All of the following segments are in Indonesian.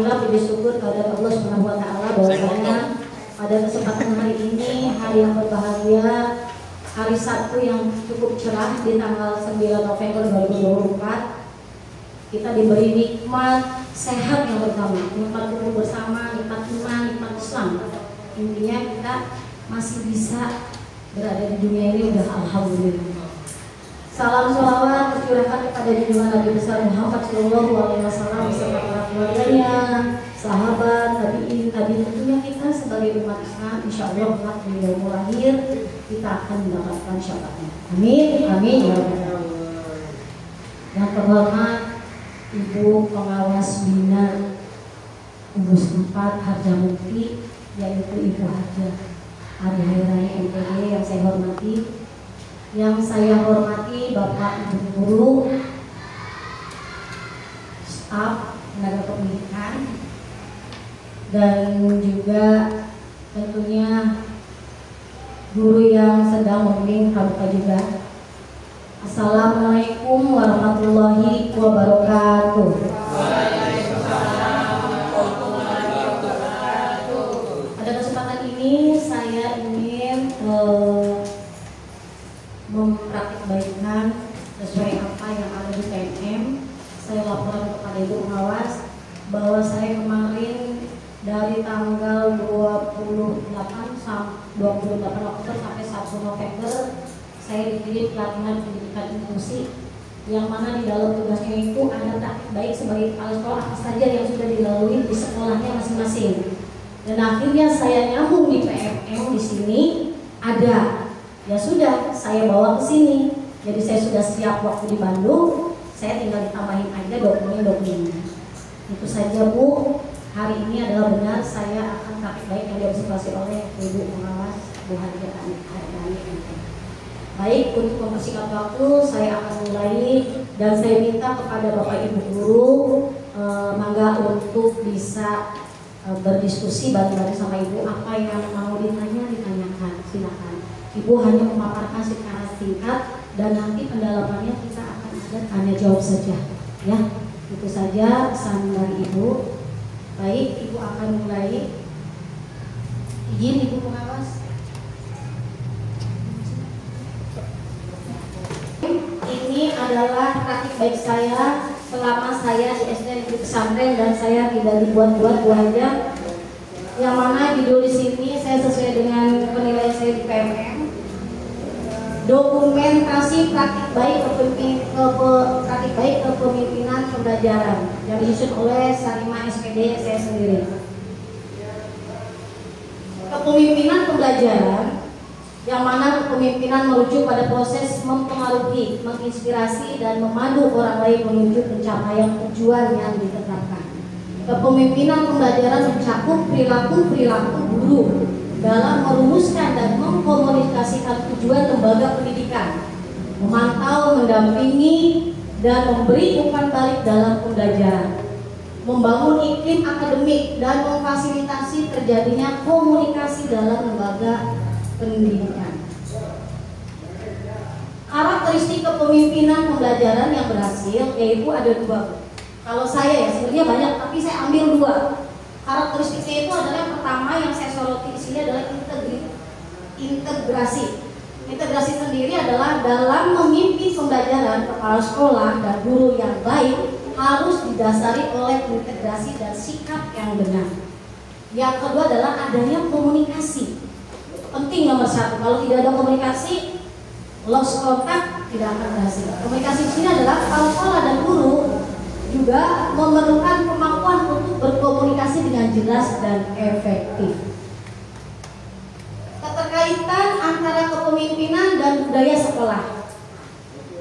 Alhamdulillah puji syukur kepada Allah Subhanahu wa taala bahwasanya pada kesempatan hari ini, hari yang berbahagia, hari Sabtu yang cukup cerah di tanggal 9 November 2024, kita diberi nikmat sehat yang pertama, nikmat kumpul bersama, nikmat iman, nikmat Islam. Intinya kita masih bisa berada di dunia ini, udah alhamdulillah. Salam sholawat tercurahkan kepada junjungan Nabi besar Muhammad Sallallahu Alaihi Wasallam beserta para keluarganya, sahabat, tabiin, tentunya kita sebagai umat Islam, insya Allah kelak di yaumul akhir kita akan mendapatkan syafaatnya. Amin, amin ya rabbal alamin. Yang terhormat Ibu Pengawas Bina Urus 4 Harjamukti, yaitu Ibu Haja Ari Hairani MPD yang saya hormati. Yang saya hormati Bapak Ibu Guru, staf tenaga pendidikan, dan juga tentunya guru yang sedang membimbing pramuka juga. Assalamualaikum warahmatullahi wabarakatuh. Pada kesempatan ini saya ingin mempraktikkan sesuai apa yang ada di PNM. Saya laporan kepada Ibu Pengawas bahwa saya kemarin dari tanggal 28 Oktober sampai 1 November saya dikirim pelatihan pendidikan inklusi, yang mana di dalam tugasnya itu ada praktik baik sebagai kepala sekolah apa saja yang sudah dilalui di sekolahnya masing-masing. Dan akhirnya saya nyambung di PNM di sini ada. Ya sudah, saya bawa ke sini. Jadi saya sudah siap waktu di Bandung. Saya tinggal ditambahin aja dokumen-dokumennya. Itu saja Bu. Hari ini adalah benar saya akan praktik baik yang diobservasi oleh Ibu Pengawas Bu Haja Ari. Baik, untuk mempersingkat waktu saya akan mulai dan saya minta kepada Bapak Ibu Guru mangga untuk bisa berdiskusi bareng-bareng sama Ibu. Apa yang mau ditanyakan, silakan. Ibu hanya memaparkan secara singkat dan nanti pendalamannya kita akan ada tanya jawab saja, ya. Itu saja pesan dari Ibu. Baik, Ibu akan mulai. Izin Ibu Pengawas. Ini adalah praktik baik saya selama saya di SD Negeri Pesantren dan saya tidak dibuat-buat Bu Haja. Yang mana judul di sini saya sesuai dengan penilaian saya di PMM. Dokumentasi praktik baik kepemimpinan pembelajaran yang disusun oleh Sarima SPD saya sendiri. Kepemimpinan pembelajaran yang mana kepemimpinan merujuk pada proses mempengaruhi, menginspirasi dan memandu orang lain menuju pencapaian tujuan yang ditetapkan. Kepemimpinan pembelajaran mencakup perilaku guru dalam merumuskan dan mengkomunikasikan tujuan lembaga pendidikan, memantau, mendampingi, dan memberi umpan balik dalam pembelajaran, membangun iklim akademik dan memfasilitasi terjadinya komunikasi dalam lembaga pendidikan. Karakteristik kepemimpinan pembelajaran yang berhasil yaitu ada dua. Kalau saya ya sebenarnya banyak, tapi saya ambil dua. Karakteristiknya itu adalah yang pertama yang saya soroti di sini adalah integrasi. Integrasi sendiri adalah dalam memimpin pembelajaran kepala sekolah dan guru yang baik harus didasari oleh integrasi dan sikap yang benar. Yang kedua adalah adanya komunikasi. Penting nomor satu. Kalau tidak ada komunikasi, lost contact tidak akan berhasil. Komunikasi di sini adalah kepala sekolah dan guru juga memerlukan kemampuan untuk berkomunikasi dengan jelas dan efektif. Keterkaitan antara kepemimpinan dan budaya sekolah.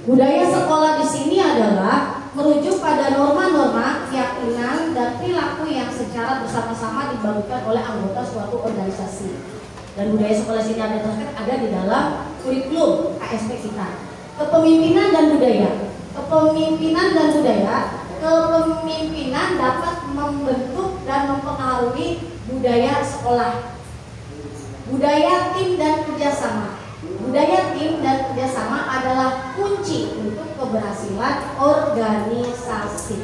Budaya sekolah di sini adalah merujuk pada norma-norma, keyakinan dan perilaku yang secara bersama-sama dibangunkan oleh anggota suatu organisasi. Dan budaya sekolah sini ada di dalam kurikulum KSP kita. Kepemimpinan dan budaya. Kepemimpinan dapat membentuk dan mempengaruhi budaya sekolah. Budaya tim dan kerjasama. Budaya tim dan kerjasama adalah kunci untuk keberhasilan organisasi.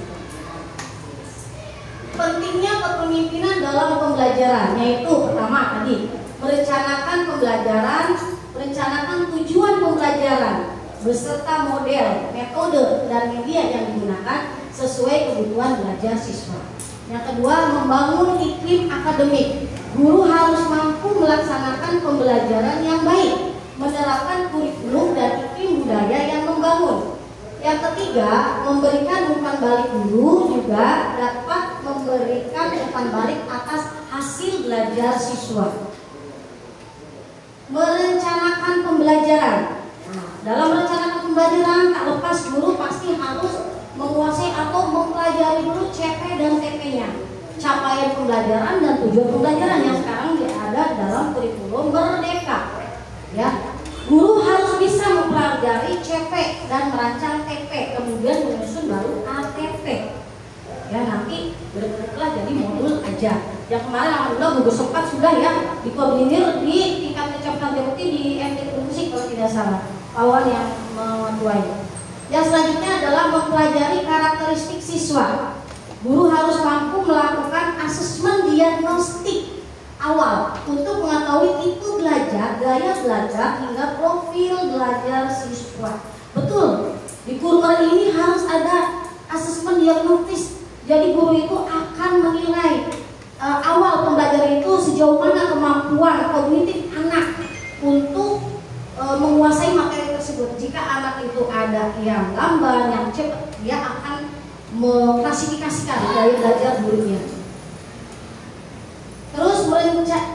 Pentingnya kepemimpinan dalam pembelajaran, yaitu pertama tadi merencanakan pembelajaran, merencanakan tujuan pembelajaran beserta model, metode, dan media yang digunakan sesuai kebutuhan belajar siswa. Yang kedua, membangun iklim akademik. Guru harus mampu melaksanakan pembelajaran yang baik, menerapkan kurikulum dan iklim budaya yang membangun. Yang ketiga, memberikan umpan balik. Guru juga dapat memberikan umpan balik atas hasil belajar siswa. Merencanakan pembelajaran. Nah, dalam merencanakan pembelajaran, tak lepas guru pasti harus menguasai atau mempelajari dulu CP dan TP-nya, capaian pembelajaran dan tujuan pembelajaran yang sekarang ada dalam kurikulum Merdeka. Ya, guru harus bisa mempelajari CP dan merancang TP, kemudian menyusun baru ATP. Ya, nanti berikutnya jadi modul aja. Yang kemarin alhamdulillah gugus 4 sudah ya dikoordinir di tingkat kecamatan Deputi di MT Musik kalau tidak salah, kawan yang menguai. Yang selanjutnya adalah mempelajari karakteristik siswa. Guru harus mampu melakukan asesmen diagnostik awal untuk mengetahui tipe belajar, gaya belajar, hingga profil belajar siswa. Betul, di kurmer ini harus ada asesmen diagnostis. Jadi guru itu akan menilai awal pembelajaran itu sejauh mana kemampuan kognitif anak untuk menguasai materi tersebut. Jika anak itu ada yang lamban, yang cepat, dia akan mengklasifikasikan gaya belajar gurunya. Terus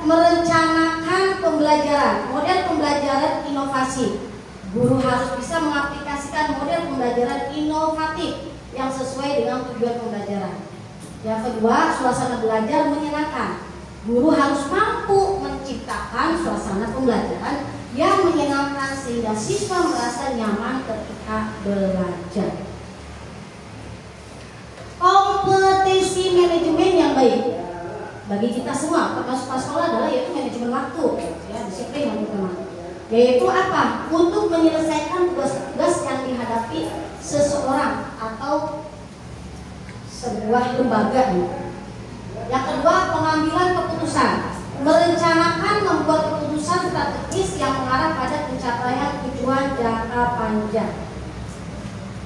merencanakan pembelajaran, model pembelajaran inovasi. Guru harus bisa mengaplikasikan model pembelajaran inovatif yang sesuai dengan tujuan pembelajaran. Yang kedua, suasana belajar menyenangkan. Guru harus mampu menciptakan suasana pembelajaran yang menyenangkan sehingga siswa merasa nyaman ketika belajar. Kompetisi manajemen yang baik bagi kita semua, termasuk sekolah, adalah yaitu manajemen waktu, ya, disiplin yang utama. Yaitu apa? Untuk menyelesaikan tugas-tugas yang dihadapi seseorang atau sebuah lembaga. Yang kedua, pengambilan keputusan. Merencanakan membuat keputusan strategis yang mengarah pada pencapaian tujuan jangka panjang.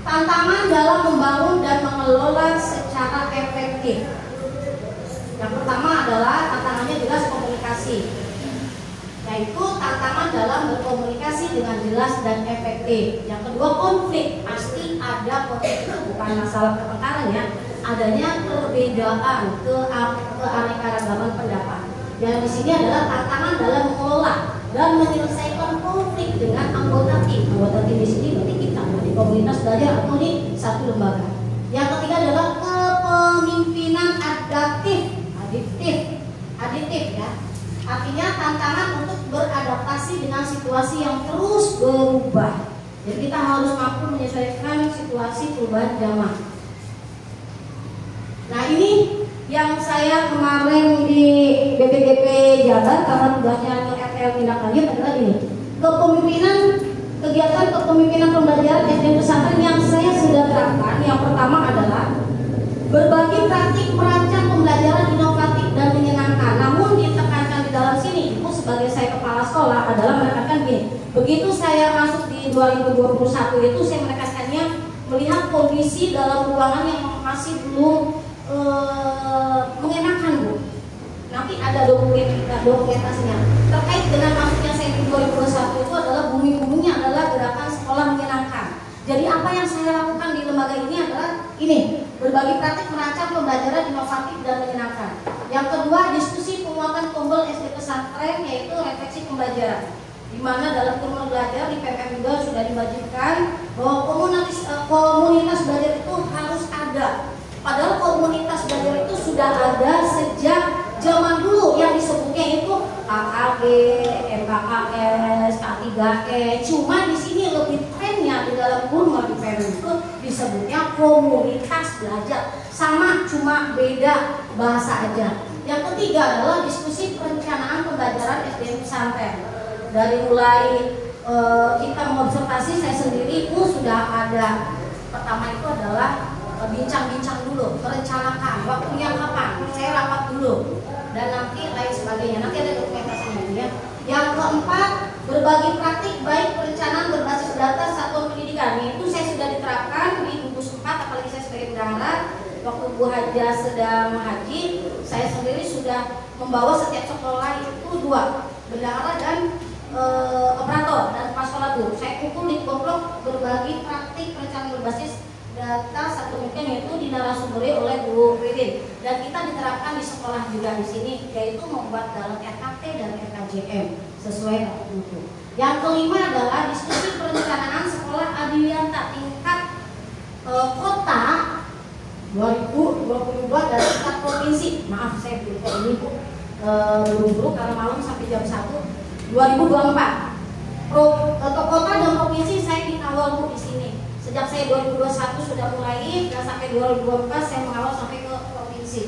Tantangan dalam membangun dan mengelola secara efektif. Yang pertama adalah tantangannya jelas komunikasi, yaitu tantangan dalam berkomunikasi dengan jelas dan efektif. Yang kedua, konflik. Pasti ada konflik, bukan masalah pertengkaran ya, adanya perbedaan, keanekaragaman pendapat. Dan di sini adalah tantangan dalam mengelola dan menyelesaikan konflik dengan anggota tim. Anggota tim di sini berarti kita di komunitas belajar atau di satu lembaga. Yang ketiga adalah kepemimpinan aditif ya. Artinya tantangan untuk beradaptasi dengan situasi yang terus berubah. Jadi kita harus mampu menyesuaikan situasi perubahan zaman. Nah, ini yang saya kemarin di BPGP Jabar karena tugasnya ke RTL tindak lanjut adalah ini. Kegiatan kepemimpinan pembelajaran SD pesantren yang saya sudah terapkan. Yang pertama adalah berbagi praktik merancang pembelajaran inovatif dan menyenangkan. Namun ditekankan di dalam sini, Ibu sebagai saya kepala sekolah adalah menekankan gini. Begitu saya masuk di 2021 itu saya menekankannya melihat kondisi dalam ruangan yang masih belum mengenakan, Bu. Nanti ada dokumentasinya terkait dengan masuknya saya di 2021 itu adalah bumi-buminya adalah gerakan sekolah menyenangkan. Jadi apa yang saya lakukan di lembaga ini adalah ini, berbagi praktik merancang pembelajaran inovatif dan menyenangkan. Yang kedua, diskusi penguatan tombol SD pesantren, yaitu refleksi pembelajaran, di mana dalam kursus belajar di PPM juga sudah diwajibkan bahwa komunitas belajar itu harus ada. Padahal komunitas belajar itu sudah ada sejak zaman dulu yang disebutnya itu KKG, MKKS, K3E. Cuma di sini lebih trennya di dalam kursus di PPM itu disebutnya komunitas belajar. Sama, cuma beda bahasa aja. Yang ketiga adalah diskusi perencanaan pembelajaran SD pesantren. Dari mulai kita mengobservasi, saya sendiri pun sudah ada. Pertama itu adalah bincang-bincang dulu, merencanakan waktunya kapan, saya rapat dulu, dan nanti lain sebagainya. Nanti ada dokumentasinya ya. Yang keempat, berbagi praktik baik perencanaan berbasis data satuan pendidikan. Itu saya sudah diterapkan di gugus 4, apalagi saya sebagai bendahara. Waktu Bu Haja sedang haji, saya sendiri sudah membawa setiap sekolah itu 2 bendahara dan operator dan kepala sekolah tuh. Saya kumpul di kelompok berbagi praktik perencanaan berbasis data satu mungkin, yaitu dinarasumbernya oleh Bu Ririn, dan kita diterapkan di sekolah juga di sini, yaitu membuat dalam RKT dan RKJM sesuai itu. Yang kelima adalah diskusi perencanaan sekolah adiwiyata tingkat kota 2022 dan tingkat provinsi. Maaf saya lupa ini Bu, buru-buru karena malam sampai jam 1. 2024 untuk kota dan provinsi saya dikawal Bu di sini. Sejak saya 2021 sudah mulai dan sampai 2024 saya mengawal sampai ke provinsi.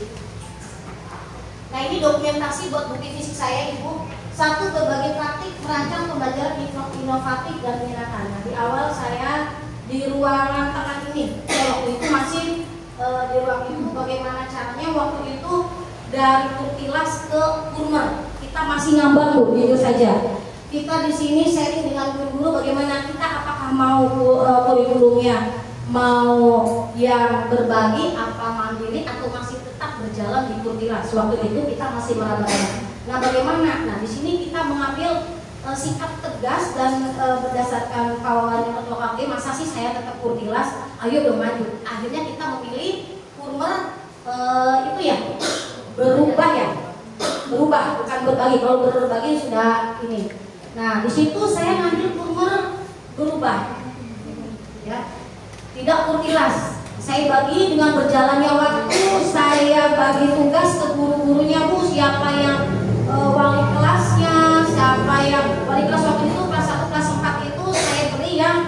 Nah, ini dokumentasi buat bukti fisik saya Ibu. 1, berbagi praktik merancang pembelajaran inovatif dan menyenangkan. Nah, di awal saya di ruangan tengah ini. Waktu itu masih di ruang itu, bagaimana caranya waktu itu dari Kurtilas ke Kurmer. Kita masih ngambang Bu, jujur saja. Kita di sini sharing dengan guru-guru bagaimana kita, apakah mau kurikulumnya mau yang berbagi, apa mandiri, atau masih tetap berjalan di Kurtilas. Waktu itu kita masih meraba-raba. Nah, bagaimana? Nah, di sini kita mengambil sikap tegas dan berdasarkan kawannya ketua KP, masa sih saya tetap Kurtilas? Ayo dong maju. Akhirnya kita memilih Kurmer itu ya berubah ya. Berubah, bukan berbagi. Kalau berbagi sudah ini. Nah, di situ saya ngambil Kurmer berubah, ya, tidak Kurtilas. Saya bagi dengan berjalannya waktu, saya bagi tugas ke guru-gurunya Bu, siapa yang wali kelasnya, siapa yang wali kelas waktu itu kelas 1, kelas 4 itu saya beri yang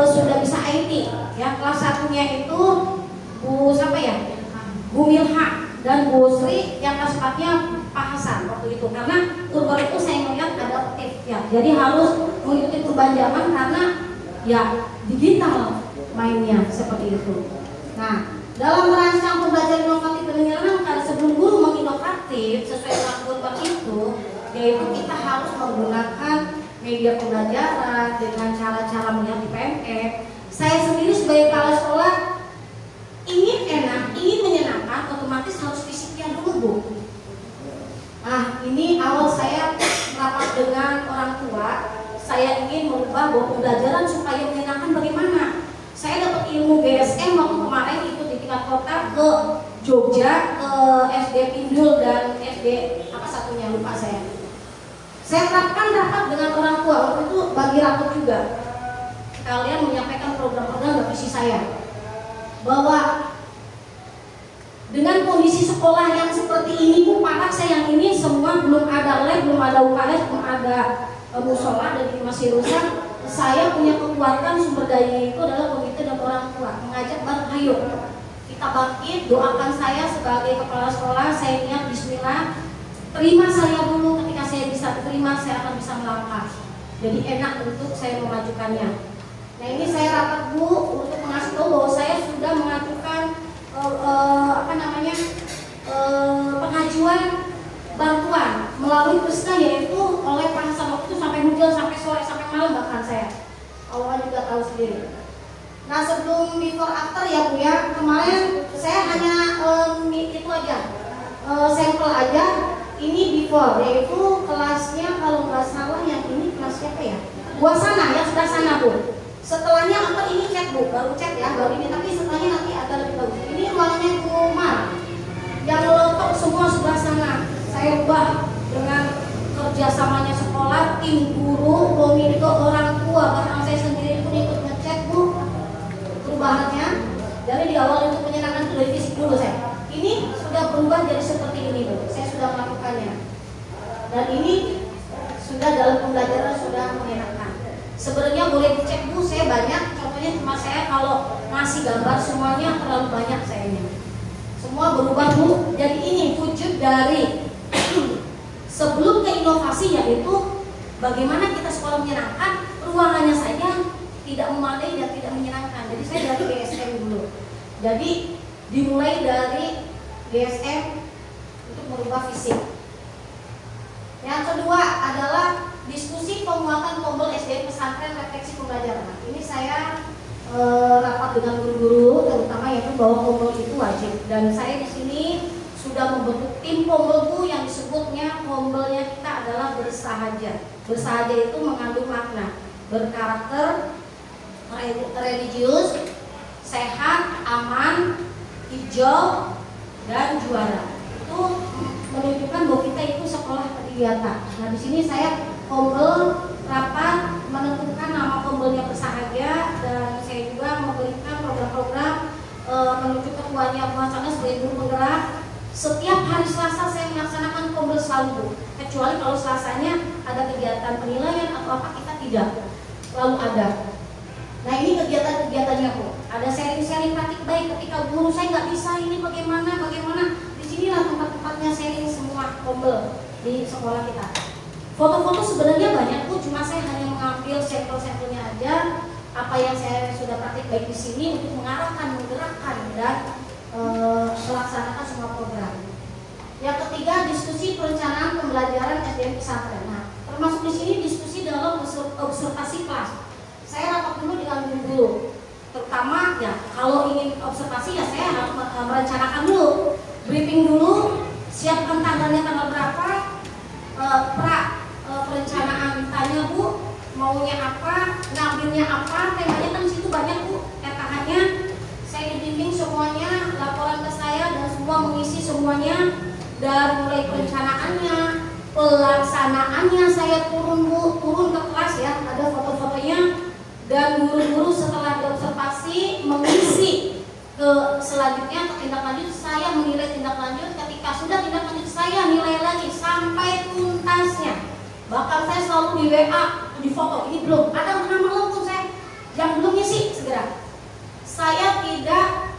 sudah bisa IT, ya. Kelas 1-nya itu Bu siapa ya? Bu Milha dan Bu Sri, yang kelas 4-nya Pak Hasan waktu itu, karena Kurban itu saya melihat adaptif ya, jadi harus mengikuti perubahan zaman karena ya digital mainnya seperti itu. Nah, dalam merancang pembelajaran inovatif dan menyenangkan, sebelum guru menginovatif sesuai dengan Kurban itu, yaitu kita harus menggunakan media pembelajaran dengan cara-cara melihat di PMF. Saya sendiri sebagai kepala sekolah ingin enak, ingin menyenangkan, otomatis harus fisiknya dulu Bu. Nah, ini awal saya rapat dengan orang tua, saya ingin merubah bahwa pembelajaran supaya menyenangkan bagaimana. Saya dapat ilmu GSM waktu kemarin ikut di tingkat kota ke Jogja, ke SD Pindul dan SD apa satunya lupa saya. Saya terapkan rapat dengan orang tua, waktu itu bagi rapat juga. Kalian menyampaikan program-program dan visi saya. Bahwa dengan kondisi sekolah yang seperti ini Bu, parah saya yang ini semua belum ada lab, belum ada UKS, belum ada musola dan ini masih rusak. Saya punya kekuatan sumber daya itu adalah komite dan orang tua, mengajak bareng, ayo kita bangkit, doakan saya sebagai kepala sekolah, saya niat bismillah, terima saya dulu, ketika saya bisa terima saya akan bisa melangkah. Jadi enak untuk saya memajukannya. Nah, ini saya rapat Bu untuk mengasih tahu bahwa saya sudah mengajukan pengajuan bantuan melalui Krisna, yaitu oleh Pak Hasan waktu itu sampai hujan, sampai sore, sampai malam bahkan saya. Allah juga tahu sendiri. Nah, sebelum before after ya Bu ya, kemarin saya hanya itu aja, sampel aja. Ini before, yaitu kelasnya kalau nggak salah yang ini kelasnya apa ya? Buat sana, yang sudah sana Bu. Setelahnya apa ini chat Bu, baru chat ya, baru ini, tapi setelahnya nanti ada lebih bagus. Ini ruangannya rumah yang lotok semua sebelah sana. Saya ubah dengan kerjasamanya sekolah, tim guru, komite orang tua, bahkan saya sendiri pun ikut ngecek Bu perubahannya. Jadi di awal untuk menyenangkan itu dari fisik dulu saya. Ini sudah berubah jadi seperti ini Bu, saya sudah melakukannya. Dan ini sudah dalam pembelajaran sudah menyenangkan. Sebenarnya boleh dicek Bu, saya banyak, contohnya cuma saya kalau ngasih gambar semuanya terlalu banyak sayanya. Semua berubah Bu, jadi ini wujud dari sebelum ke inovasi, yaitu bagaimana kita sekolah menyenangkan, ruangannya saja tidak memadai dan tidak menyenangkan. Jadi saya dari BSM dulu. Jadi dimulai dari DSM untuk merubah fisik. Yang kedua adalah diskusi penguatan tombol SDM pesantren refleksi pembelajaran. Nah, ini saya rapat dengan guru-guru, terutama yaitu bahwa tombol itu wajib. Dan saya di sini sudah membentuk tim pombolku yang disebutnya pombolnya kita adalah bersahaja. Bersahaja itu mengandung makna berkarakter, religius, sehat, aman, hijau, dan juara. Itu menunjukkan bahwa kita itu sekolah kegiatan. Nah, di sini saya pombol rapat menentukan nama pombolnya bersahaja, dan saya juga memberikan program-program menuju ketuanya pelaksana sebagai guru penggerak. Setiap hari Selasa saya melaksanakan pombol selalu, kecuali kalau Selasanya ada kegiatan penilaian atau apa, kita tidak selalu ada. Nah, ini kegiatan-kegiatannya Bu. Ada sharing-sharing praktik baik ketika guru saya nggak bisa ini bagaimana. Disinilah tempat-tempatnya sharing semua pombol di sekolah kita. Foto-foto sebenarnya banyak Bu, cuma saya hanya mengambil sampel-sampelnya aja. Apa yang saya sudah praktik baik di sini untuk mengarahkan, menggerakkan, dan melaksanakan semua program. Yang ketiga, diskusi perencanaan pembelajaran SDM pesantren. Nah, termasuk di sini diskusi dalam observasi kelas. Saya rapat dulu dengan guru, terutama ya kalau ingin observasi ya saya harus merencanakan dulu, briefing dulu, siapkan tanggalnya tanggal berapa, perencanaan tanya Bu, maunya apa, ngambilnya apa, temanya kan di situ banyak Bu, TKH-nya. Saya dibimbing semuanya, laporan ke saya dan semua mengisi semuanya, dan mulai perencanaannya, pelaksanaannya saya turun ke kelas ya, ada foto-fotonya, dan guru-guru setelah diobservasi mengisi ke selanjutnya ke tindak lanjut. Saya menilai tindak lanjut, ketika sudah tindak lanjut saya nilai lagi sampai tuntasnya. Bahkan saya selalu di WA, di foto, ini belum ada nama lengkap saya yang belum ngisi segera. Saya tidak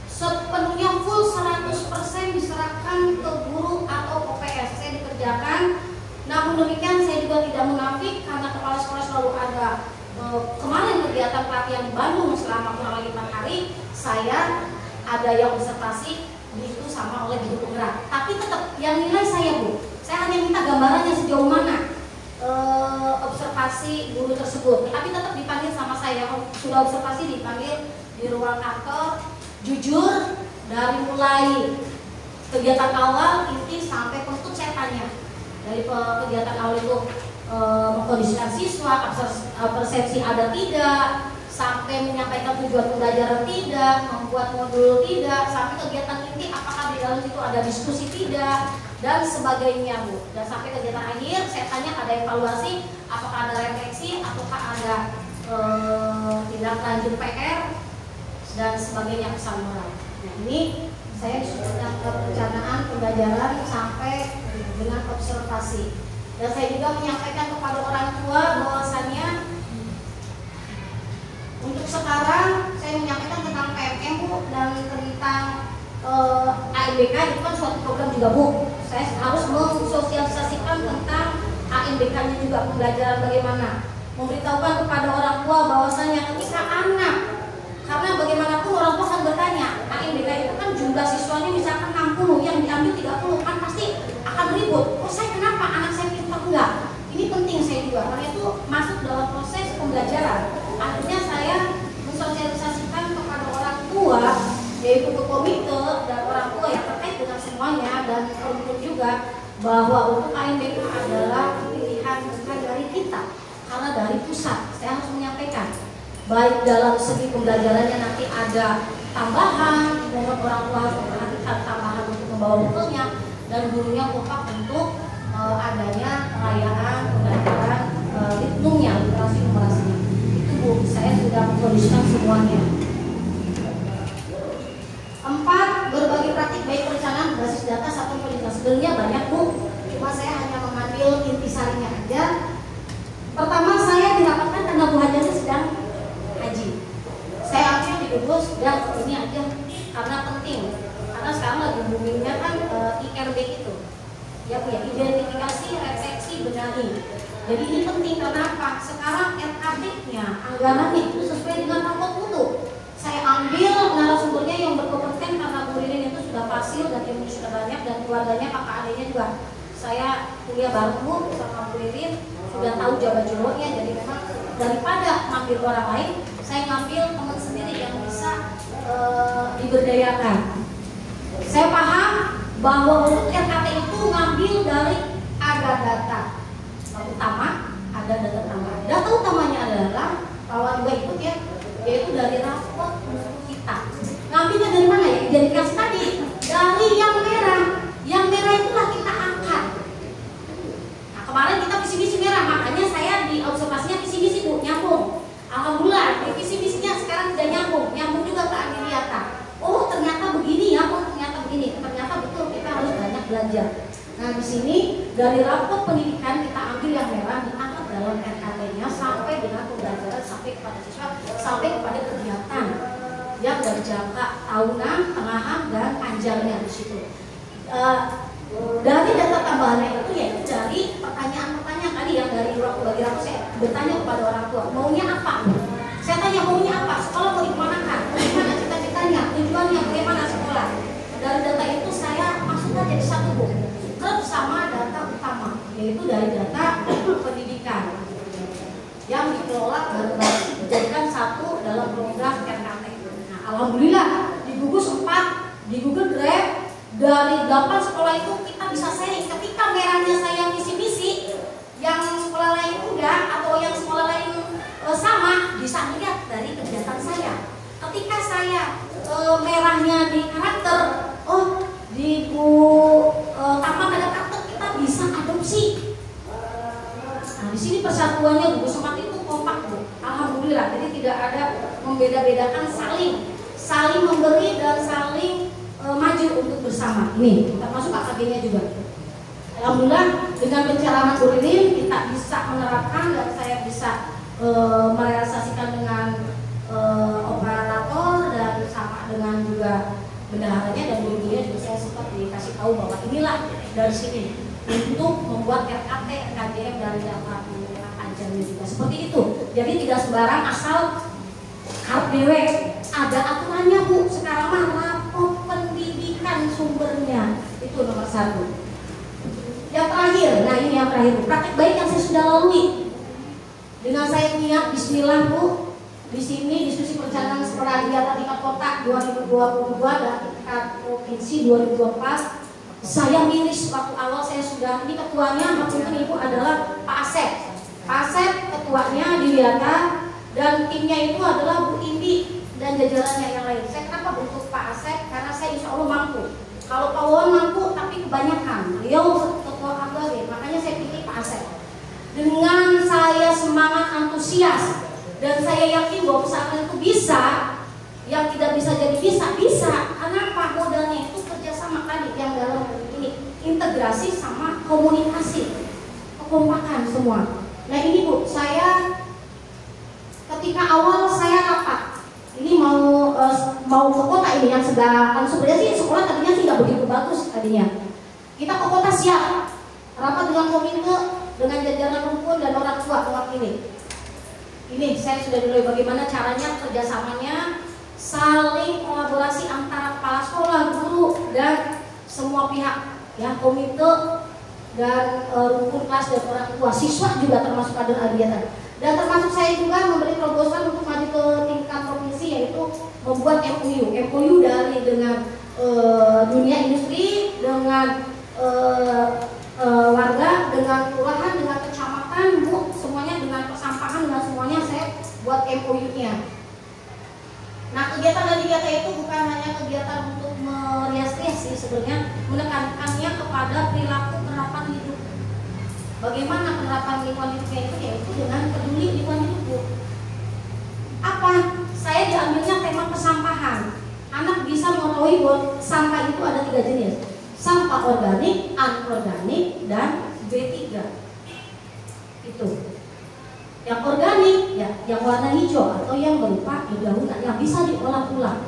sepenuhnya full 100% diserahkan ke guru atau OPS. Saya dikerjakan. Namun demikian saya juga tidak munafik karena kepala sekolah selalu ada. Kemarin kegiatan pelatihan di Bandung selama kurang lebih 4 hari, saya ada yang observasi itu sama oleh guru penggerak. Tapi tetap yang nilai saya Bu. Saya hanya minta gambarannya sejauh mana observasi guru tersebut. Tapi tetap dipanggil sama saya. Sudah observasi dipanggil di ruang kantor, jujur dari mulai kegiatan awal inti sampai penutup saya tanya. Dari kegiatan awal itu mengkondisikan siswa, persepsi ada tidak, sampai menyampaikan tujuan pembelajaran tidak, membuat modul tidak, sampai kegiatan inti apakah di dalam situ ada diskusi tidak, dan sebagainya Bu. Dan sampai kegiatan akhir saya tanya ada evaluasi, apakah ada refleksi, ataukah ada tindak lanjut PR dan sebagainya, pesan moral. Nah, ini saya disebutkan perencanaan pembelajaran sampai dengan observasi. Dan saya juga menyampaikan kepada orang tua bahwasannya untuk sekarang saya menyampaikan tentang PMM Bu, dan tentang AMBK itu kan suatu program juga Bu. Saya harus mensosialisasikan tentang AMBK-nya juga, pembelajaran bagaimana, memberitahukan kepada orang tua bahwasannya ketika anak, karena bagaimanapun orang tua akan bertanya, AMBK itu kan jumlah siswanya misalkan 60, yang diambil 30, kan pasti akan ribut. Oh saya kenapa, anak saya pintar enggak? Ini penting saya juga, karena itu masuk dalam proses pembelajaran. Akhirnya saya mensosialisasikan kepada orang tua, yaitu ke komite dan orang tua yang terkait dengan semuanya, dan untuk juga bahwa untuk AMBK adalah pilihan bukan dari kita, karena dari pusat. Saya harus menyampaikan, baik dalam segi pembelajarannya nanti ada tambahan, mohon orang tua harus memperhatikan tambahan untuk membawa bukunya, dan gurunya kompak untuk adanya perayaan pembelajaran litnumnya, literasi numerasinya. Itu Bu, saya sudah mengkondisikan semuanya. 4. Berbagi praktik baik perencanaan berbasis data satu kualitas. Sebenarnya banyak Bu, cuma saya hanya mengambil intisarinya aja. Pertama, saya dirapatkan karena Bu Hajarnya sedang haji. Saya ambil di gugus dan ini aja karena penting. Karena sekarang lagi boomingnya kan IRB itu. Ya Bu ya, identifikasi, refleksi, benahi. Jadi ini penting karena apa? Sekarang RKB-nya, anggarannya itu sesuai dengan rapot mutu. saya ambil narasumbernya yang berkompeten karena Bu Ririn itu sudah fasil dan ilmu sudah banyak dan keluarganya kakak adiknya juga. Saya kuliah bareng Bu sama Bu Ririn, sudah tahu jawa-jawanya, jadi memang daripada ngambil orang lain, saya ngambil teman sendiri yang bisa diberdayakan. Saya paham bahwa untuk RKT itu ngambil dari ada data utama, ada data tambah. Data utamanya adalah bahwa juga ikut ya, yaitu dari rapor kita. Ngambilnya dari mana ya? Jadi kasih tadi dari yang merah. Yang merah itulah kita angkat. Nah, kemarin kita visi-misi merah, makanya saya di observasinya visi-misi Bu, nyambung. Alhamdulillah, di visi-misinya sekarang sudah nyambung juga ke Andiriata. Oh ternyata begini ya, oh ternyata begini, ternyata betul kita harus banyak belajar. Nah di sini dari rapor pendidikan kita ambil yang merah, diangkat dalam RKT-nya sampai dengan pembelajaran, sampai kepada siswa, sampai kepada kegiatan yang dari jangka tahunan, tengahan, dan panjangnya di situ. Dari data tambahannya itu yaitu dari pertanyaan-pertanyaan tadi yang dari waktu bagi rapor saya bertanya kepada orang tua, maunya apa? Saya tanya maunya apa? Sekolah mau dimanakan? Bagaimana cita-citanya? Tujuannya bagaimana sekolah? Dari data itu saya masukkan jadi satu Bu, klub sama data utama, yaitu dari data pendidikan yang dikelola bareng-bareng dijadikan satu dalam program RKT. Nah, alhamdulillah di gugus 4, di Google Drive dari 8 sekolah itu kita bisa sharing. Ketika merahnya saya misi-misi, yang sekolah lain enggak atau yang sekolah lain sama, bisa lihat dari kegiatan saya. Ketika saya merahnya di karakter, oh di taman ada karakter, kita bisa adopsi. Nah di sini persatuannya gugus 4 itu kompak Bu, alhamdulillah. Jadi tidak ada membeda-bedakan, saling memberi dan saling maju untuk bersama. Ini termasuk AKG-nya juga. Alhamdulillah dengan pencerahan Bu Ririn kita bisa menerapkan dan saya bisa merealisasikan dengan operator dan sama dengan juga bendaharanya dan gurunya juga saya sempat dikasih tahu bahwa inilah dari sini untuk membuat RKT, RKJM dari data panjangnya juga seperti itu. Jadi tidak sembarang asal KPW, ada aturannya Bu. Sekarang mah rapor pendidikan sumbernya itu nomor 1. Yang terakhir, nah ini yang terakhir Bu, praktek baik yang saya sudah lalui. Dengan saya niat Bismillah Bu, di sini diskusi perencanaan sekolah Andiriata tingkat kota 2022 dan tingkat provinsi 2024. Saya miris waktu awal saya sudah, ini ketuanya waktu itu Ibu adalah Pak Asep. Pak Asep ketuanya Andiriata dan timnya itu adalah Bu Indi dan jajarannya yang lain. Saya kenapa bentuk Pak Asep? Karena saya insya Allah mampu. Kalau Pak Wawan mampu tapi kebanyakan, beliau ketua KBG, makanya saya pilih Pak Asep. Dengan saya semangat antusias dan saya yakin bahwa pesantren itu bisa, yang tidak bisa jadi bisa. Kenapa? Modalnya itu kerjasama tadi yang dalam ini integrasi sama komunikasi, kekompakan semua. Nah ini Bu, saya ketika awal saya rapat, ini mau ke kota ini yang sebenarnya sih sekolah tadinya sih nggak begitu bagus tadinya. Kita ke kota siap, rapat dengan komite, dengan jajaran rumpun dan orang tua mewakili. Ini saya sudah dulu bagaimana caranya kerjasamanya, saling kolaborasi antara kepala sekolah, guru dan semua pihak, ya komite dan rumpun kelas dan orang tua, siswa juga termasuk kader Andiriata. Dan termasuk saya juga memberi terobosan untuk maju ke tingkat provinsi, yaitu membuat MOU dari dengan dunia industri, dengan warga, dengan kelurahan, dengan kecamatan, Bu, semuanya dengan persampahan, dengan semuanya saya buat MOU-nya. Nah kegiatan Andiriata itu bukan hanya kegiatan untuk merias-rias sih sebenarnya, menekankannya kepada perilaku penerapan hidup. Bagaimana penerapan lingkungan hidupnya itu, yaitu dengan peduli lingkungan hidup Bu. Apa? Saya diambilnya tema kesampahan. Anak bisa mengetahui bahwa sampah itu ada 3 jenis, sampah organik, anorganik, dan B3. Itu. Yang organik, ya, yang warna hijau atau yang berupa daun yang bisa diolah ulang.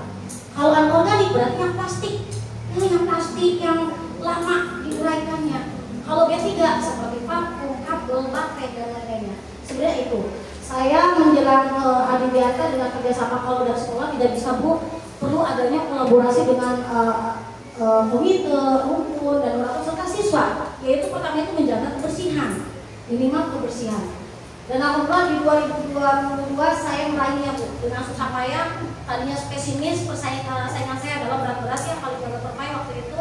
Kalau anorganik berarti yang plastik. Ini yang plastik yang lama diuraikannya. Kalau B3 seperti vakum, kabel, baterai dan lain-lainnya. Sebenarnya itu. Saya menjelaskan dan Adidiata dengan kerjasama kalau dari sekolah tidak bisa Bu, perlu adanya kolaborasi dengan komite, rumpun dan orang serta siswa, yaitu pertama itu menjaga kebersihan, minimal kebersihan. Dan alhamdulillah di 2022 saya meraihnya Bu, dengan susah payah. Tadinya spesimis, saingan saya adalah berat-berat ya, paling jaga permai waktu itu.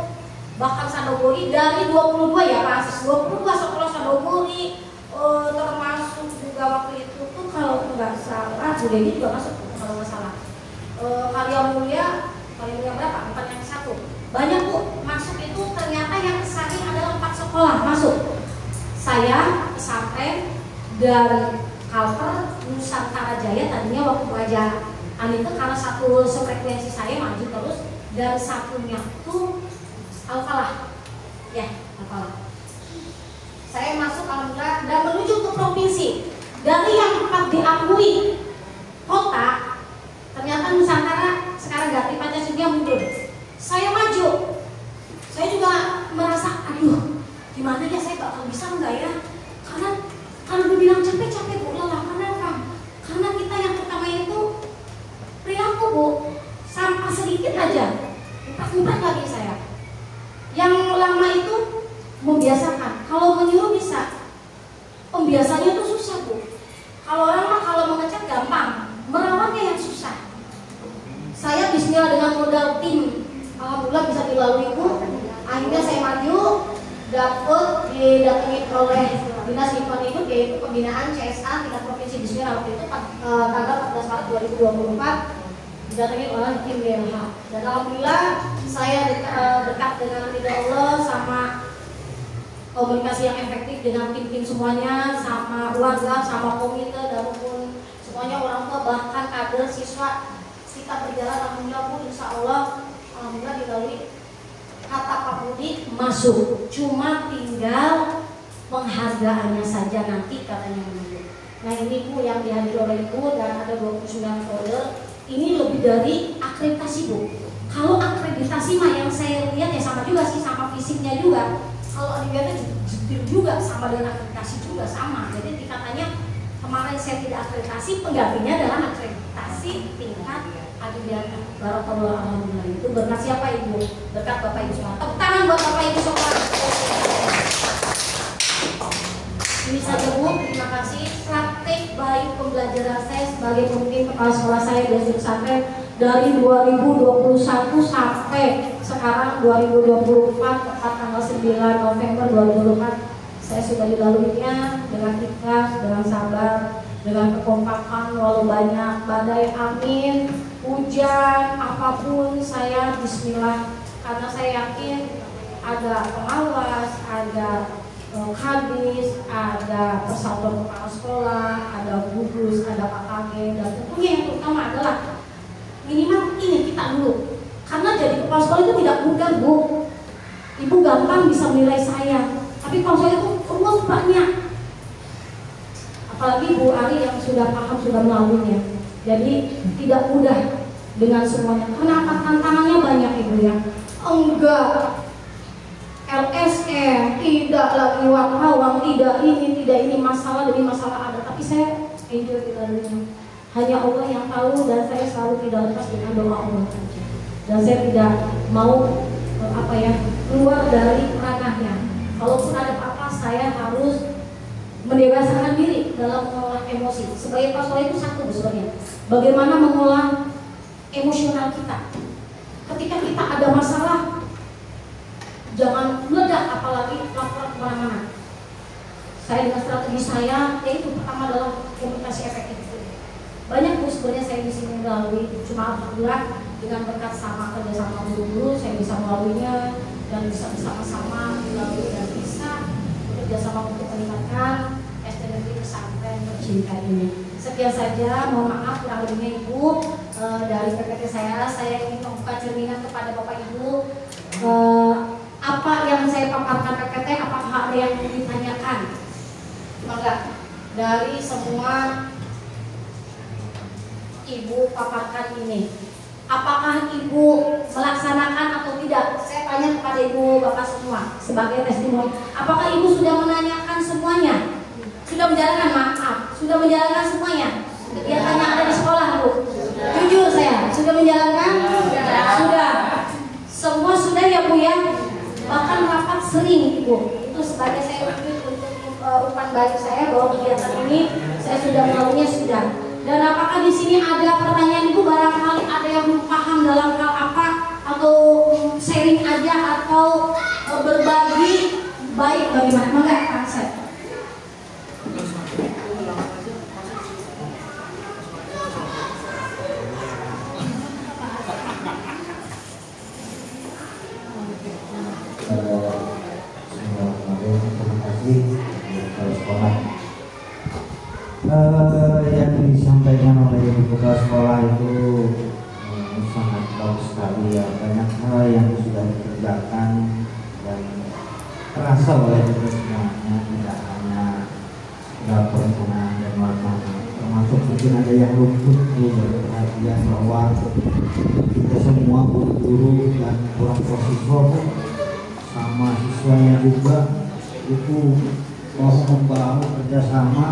Bahkan Sadogori dari 22 ya Mas, 22 sekolah Sadogori, termasuk juga waktu itu tuh kalau nggak salah Bu Dedi juga masuk kalau nggak salah. Kalian Mulia berapa? 4 yang satu. Banyak Bu, masuk itu ternyata yang kesaring adalah 4 sekolah masuk. Saya pesantren dan Kalper Nusantara Jaya tadinya waktu Raja Anita karena satu sefrekuensi saya maju terus, dan satunya tuh Al-Falah. Ya, Al-Falah. Saya masuk alhamdulillah dan menuju ke provinsi. Dari yang 4 diakui kota, ternyata Nusantara sekarang ganti Pancasila mundur. Saya maju. Saya juga merasa, aduh, gimana ya saya bakal bisa enggak ya? Karena kalau dibilang capek-capek Bu, lelah. Kenapa? Karena kita yang pertama itu perilaku Bu, sampah sedikit aja, empat lagi saya. Yang lama itu membiasakan. Kalau menyuruh bisa, pembiasaannya itu susah Bu. Kalau orang mah kalau mengecat gampang, merawatnya yang susah. Saya bismillah dengan modal tim, alhamdulillah bisa dilalui Bu. Akhirnya saya maju, dapat didatangi oleh Dinas Lingkungan Hidup, yaitu pembinaan CSA tingkat provinsi Bismillah waktu itu tanggal 14 Maret 2024, didatangi oleh tim DLH. Dan alhamdulillah saya dekat dengan ridha Allah, sama komunikasi yang efektif dengan tim-tim semuanya, sama warga, sama komite dan pun semuanya, orang tua bahkan kader siswa. Kita berjalan alhamdulillah Bu, insya Allah alhamdulillah dilalui. Kata Pak Budi masuk, cuma tinggal penghargaannya saja nanti katanya menunggu. Nah ini Bu yang dihadiri oleh Ibu dan ada 29 folder. Ini lebih dari akreditasi Bu. Kalau akreditasi mah yang saya lihat ya sama juga sih, sama fisiknya juga. Kalau Adidiata juga sama dengan akreditasi juga sama. Jadi tingkatannya kemarin saya tidak akreditasi, penggantinya adalah akreditasi tingkat Adidiata. Barakallahu alhamdulillah. Itu berkat siapa Ibu? Berkat Bapak Ibu semua. Tepuk tangan buat Bapak Ibu semua. Ini saja Bu, terima kasih. Praktek baik pembelajaran saya sebagai pemimpin kepala sekolah saya di pesantren dari 2021 sampai sekarang 2024, tepat tanggal 9 November 2024. Saya sudah dilaluinya dengan ikhlas, dengan sabar, dengan kekompakan walau banyak badai, amin, hujan, apapun saya bismillah, karena saya yakin ada pengawas, ada kadis, ada persatuan kepala sekolah, ada gugus, ada KKG, dan tentunya yang utama adalah minimal ini kita dulu, karena jadi kepala sekolah itu tidak mudah Bu. Ibu gampang bisa menilai saya, tapi kalau saya itu rumus banyak, apalagi Bu Ari yang sudah paham, sudah melaluinya, jadi tidak mudah dengan semuanya. Kenapa? Tantangannya banyak Ibu ya. Enggak LSM, tidak lagi wartawan, tidak ini masalah demi masalah ada, tapi saya enjoy dilaluinya. Hanya Allah yang tahu, dan saya selalu tidak lepas dengan doa Allah saja. Dan saya tidak mau keluar dari ranahnya. Kalaupun ada apa-apa, saya harus mendewasakan diri dalam mengolah emosi. Sebagai kepala itu satu sebenarnya, bagaimana mengolah emosional kita. Ketika kita ada masalah, jangan meledak, apalagi laporan kemana-mana. Saya dengan strategi saya, yaitu pertama adalah komunikasi efektif. Banyak Bu sebenarnya saya di sini melalui, cuma alhamdulillah dengan berkat sama kerjasama guru-guru saya bisa melaluinya dan bisa bersama-sama melalui dan bisa bekerjasama untuk meningkatkan SDM pesantren tercinta ini. Sekian saja, mohon maaf kurang lebihnya Ibu. Dari PPT saya ingin membuka cerminan kepada Bapak Ibu. Apa yang saya paparkan PPT, apakah ada yang ditanyakan? Maka dari semua Ibu paparkan ini, apakah Ibu melaksanakan atau tidak? Saya tanya kepada Ibu Bapak semua sebagai testimoni. Apakah Ibu sudah menanyakan semuanya? Sudah menjalankan, maaf, sudah menjalankan semuanya? kegiatan yang ada di sekolah, Bu? Jujur saya, sudah menjalankan? Sudah. Semua sudah ya, Bu ya? Bahkan rapat sering, Bu. Itu sebagai saya untuk umpan balik saya bahwa kegiatan ini saya sudah melaluinya sudah. Dan apakah di sini ada pertanyaan Ibu, barangkali ada yang belum paham dalam hal apa, atau sharing aja atau berbagi baik bagaimana? Maka Pak Sep. Yang disampaikan oleh Ibu Kepala Sekolah itu sangat bagus sekali ya, banyak hal yang sudah dikerjakan dan terasa oleh kita semuanya, tidak hanya sekedar perencanaan dan wacana, termasuk mungkin ada yang luput perhatian bahwa kita semua guru-guru dan kurang profesor sama siswanya juga itu mau membangun kerjasama.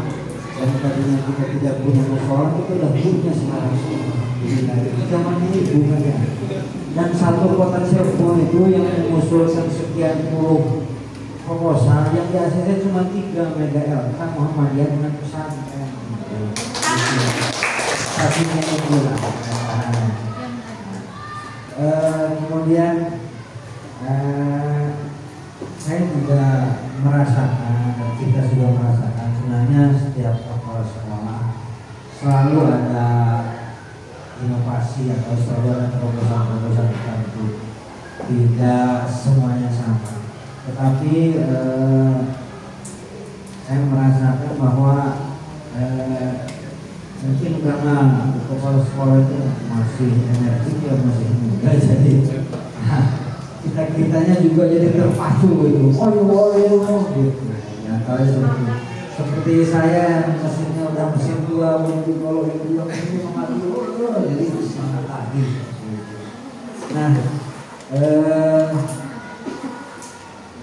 Dan tadinya kita tidak punya persoalan, kita sudah punya sekarang di zaman ini bukan ya. Dan satu kota Cirebon itu yang mengusulkan sekian puluh proposal, yang di ACC cuma 3 MGL, kan Muhammadiyah dengan pesantren. Tapi yang itulah. Kemudian saya juga merasakan, dan kita sudah merasakan sebenarnya setiap kepala sekolah selalu ada inovasi atau selalu ada terobosan-terobosan tertentu, tidak semuanya sama. Tetapi saya merasakan bahwa mungkin karena kepala sekolah itu masih energik ya, masih muda, jadi kita-kitanya juga jadi terpacu gitu. Gitu. Ya, kalau seperti saya mesinnya udah mesin tua, kalau ini mengadu, jadi semangat lagi. Nah,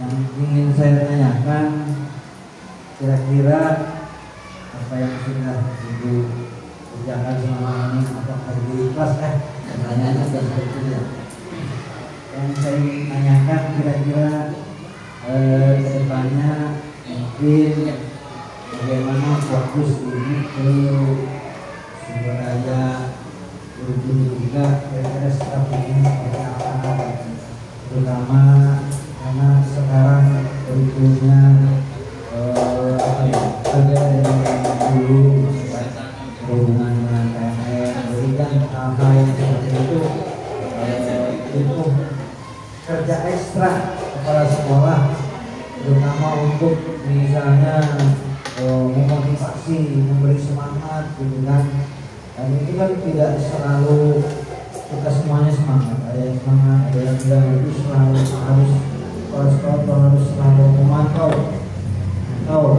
yang ingin saya tanyakan, kira-kira apa yang sudah Ibu kerjakan selama ini, apakah Ibu ikhlas? Pertanyaannya seperti itu ya. Yang saya ingin tanyakan, kira-kira ke depannya mungkin bagaimana fokus ini ke sumber daya guru-guru juga, kira-kira strategi seperti apa, terutama karena sekarang kurikulumnya ada yang dulu berhubungan dengan PNS, jadi kan hal-hal yang seperti itu kerja ekstra kepala sekolah, terutama untuk misalnya memotivasi, memberi semangat, gitu kan. Dan itu kan tidak selalu kita semuanya semangat, ada yang semangat, ada yang tidak, itu selalu harus kepala sekolah harus selalu memantau,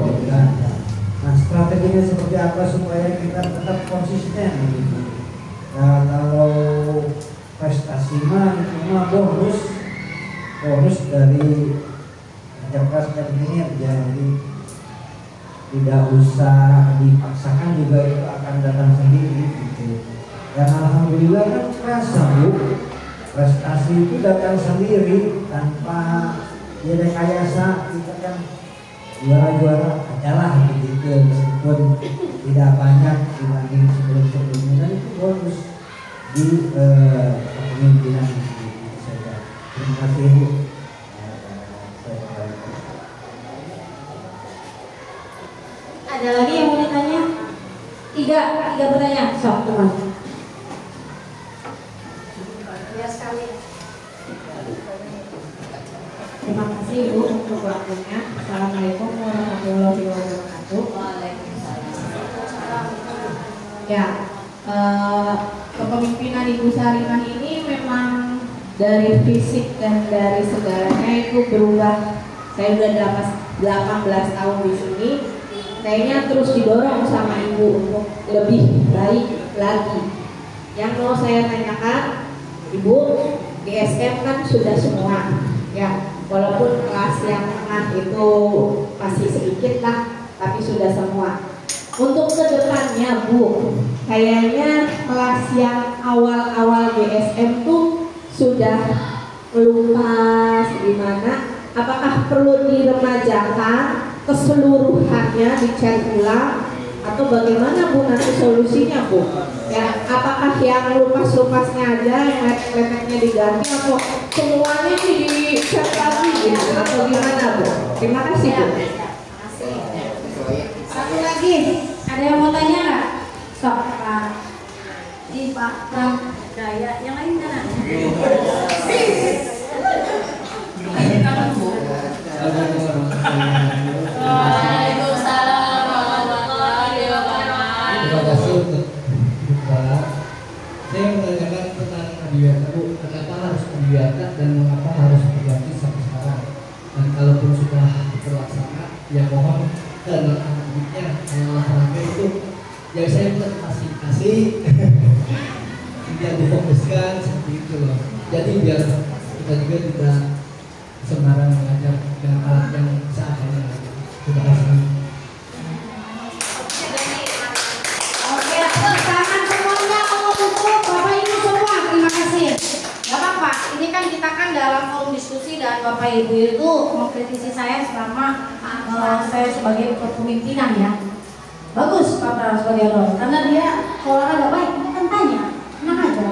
gitu kan. Nah, strateginya seperti apa supaya kita tetap konsisten gitu. Nah, kalau prestasi mah cuma bonus dari kerja keras dan kinerja, jadi tidak usah dipaksakan, juga itu akan datang sendiri gitu. Dan alhamdulillah kan terasa Bu, prestasi itu datang sendiri tanpa direkayasa. Kita kan juara-juara adalah begitu, meskipun tidak banyak dibanding sebelum-sebelumnya, dan itu bonus di kepemimpinan itu saja. Terima kasih Bu. Ada lagi yang mau ditanya? Tiga pertanyaan, sok teman. Ya sekali. Terima kasih Ibu untuk waktunya. Assalamualaikum warahmatullahi wabarakatuh. Ya, kepemimpinan Ibu Sarinah ini memang dari fisik dan dari segalanya itu berubah. Saya sudah 18 tahun di sini. Kayaknya terus didorong sama Ibu untuk lebih baik lagi. Yang mau saya tanyakan, Ibu di SM kan sudah semua, ya, walaupun kelas yang tengah itu masih sedikit lah, tapi sudah semua. Untuk kedepannya Bu, kayaknya kelas yang awal-awal GSM tuh sudah lupas gimana. Apakah perlu diremajakan keseluruhannya, dicari ulang, atau bagaimana Bu nanti solusinya Bu? Ya, apakah yang lupas-lupasnya aja, yang letek-leteknya diganti, atau semuanya dicari lagi gitu, atau gimana Bu? Terima kasih Bu. Satu lagi, ada yang mau tanya nggak? Sok, Pak. Di Pak Bang Daya, yang lain kan ada? Waalaikumsalam warahmatullahi wabarakatuh. Terima kasih untuk Bapak. Saya menanyakan tentang adiwiyata Bu, kenapa harus adiwiyata dan mengapa harus berganti sampai sekarang? Dan kalaupun sudah terlaksana, ya mohon ke anak-anak didiknya yang olahraga itu, ya saya buat kasih biar difokuskan seperti itu loh. Jadi biar kita juga tidak sembarang mengajar dengan alat yang seadanya. Terima kasih. Oke, tepuk tangan semuanya untuk Bapak Ibu semua. Terima kasih. Gak apa-apa, ini kan kita kan dalam forum diskusi dan Bapak Ibu itu mengkritisi saya selama saya sebagai kepemimpinan ya. Bagus Pak Prasoediano, karena dia olahraga baik, kita kan tanya, tenang aja.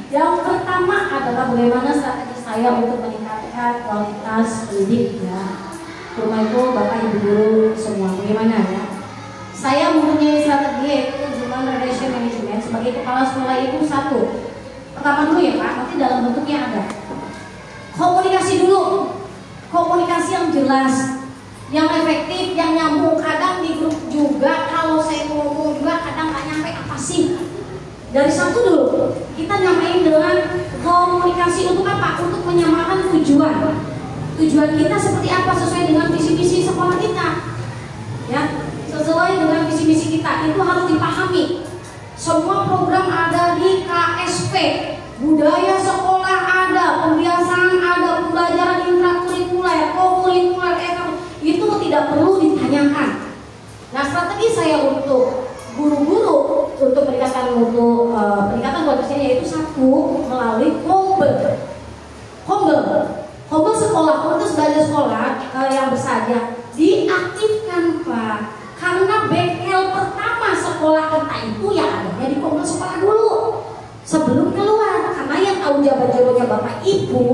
Yang pertama adalah bagaimana strategi saya untuk meningkatkan kualitas pendidik ya. Rumah itu Bapak Ibu guru semua, bagaimana ya? Saya mempunyai strategi yaitu Human Relation Management sebagai kepala sekolah itu satu. Pertama dulu ya Pak, nanti dalam bentuknya ada. Komunikasi dulu, komunikasi yang jelas, yang efektif, yang nyambung. Kadang di grup juga kalau saya ngomong juga kadang nggak nyampe apa sih. Dari satu dulu, kita nyamain dengan komunikasi untuk apa? Untuk menyamakan tujuan. Tujuan kita seperti apa sesuai dengan visi-misi sekolah kita. Ya, sesuai dengan visi-misi kita itu harus dipahami. Semua program ada di KSP, budaya sekolah ada, pembiasaan ada, pembelajaran intrakurikuler, kokurikuler, itu tidak perlu ditanyakan. Nah, strategi saya untuk guru-guru untuk peningkatan kualitasnya yaitu satu melalui Kombel sekolah, komunitas belajar sekolah yang bersaja diaktifkan Pak. Karena bengkel pertama sekolah kita itu ya adanya di kombel sekolah dulu sebelum keluar. Karena yang tahu jabat jodohnya Bapak Ibu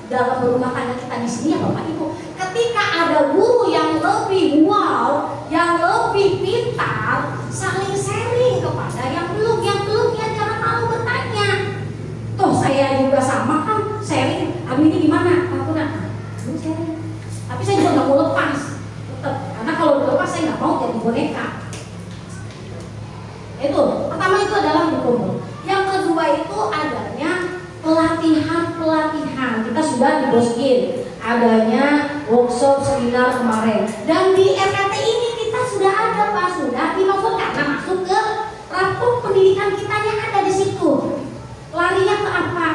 dalam berumah tangga kita di sini ya Bapak Ibu. Ketika ada guru yang lebih wow, yang lebih pintar, saling sharing kepada yang belum ya jangan malu bertanya. Toh saya juga sama kan sharing, Abi ini gimana? Aku nak, belum sharing. Tapi saya juga nggak mau lepas, tetap. Karena kalau lepas saya nggak mau jadi boneka. Itu pertama itu adalah dikumpul. Yang kedua itu adanya pelatihan. Kita sudah diboskin adanya workshop seminar kemarin. Dan di RKT ini kita sudah ada Pak, sudah dimaksud karena masuk ke rapor pendidikan kita yang ada di situ. Larinya ke apa?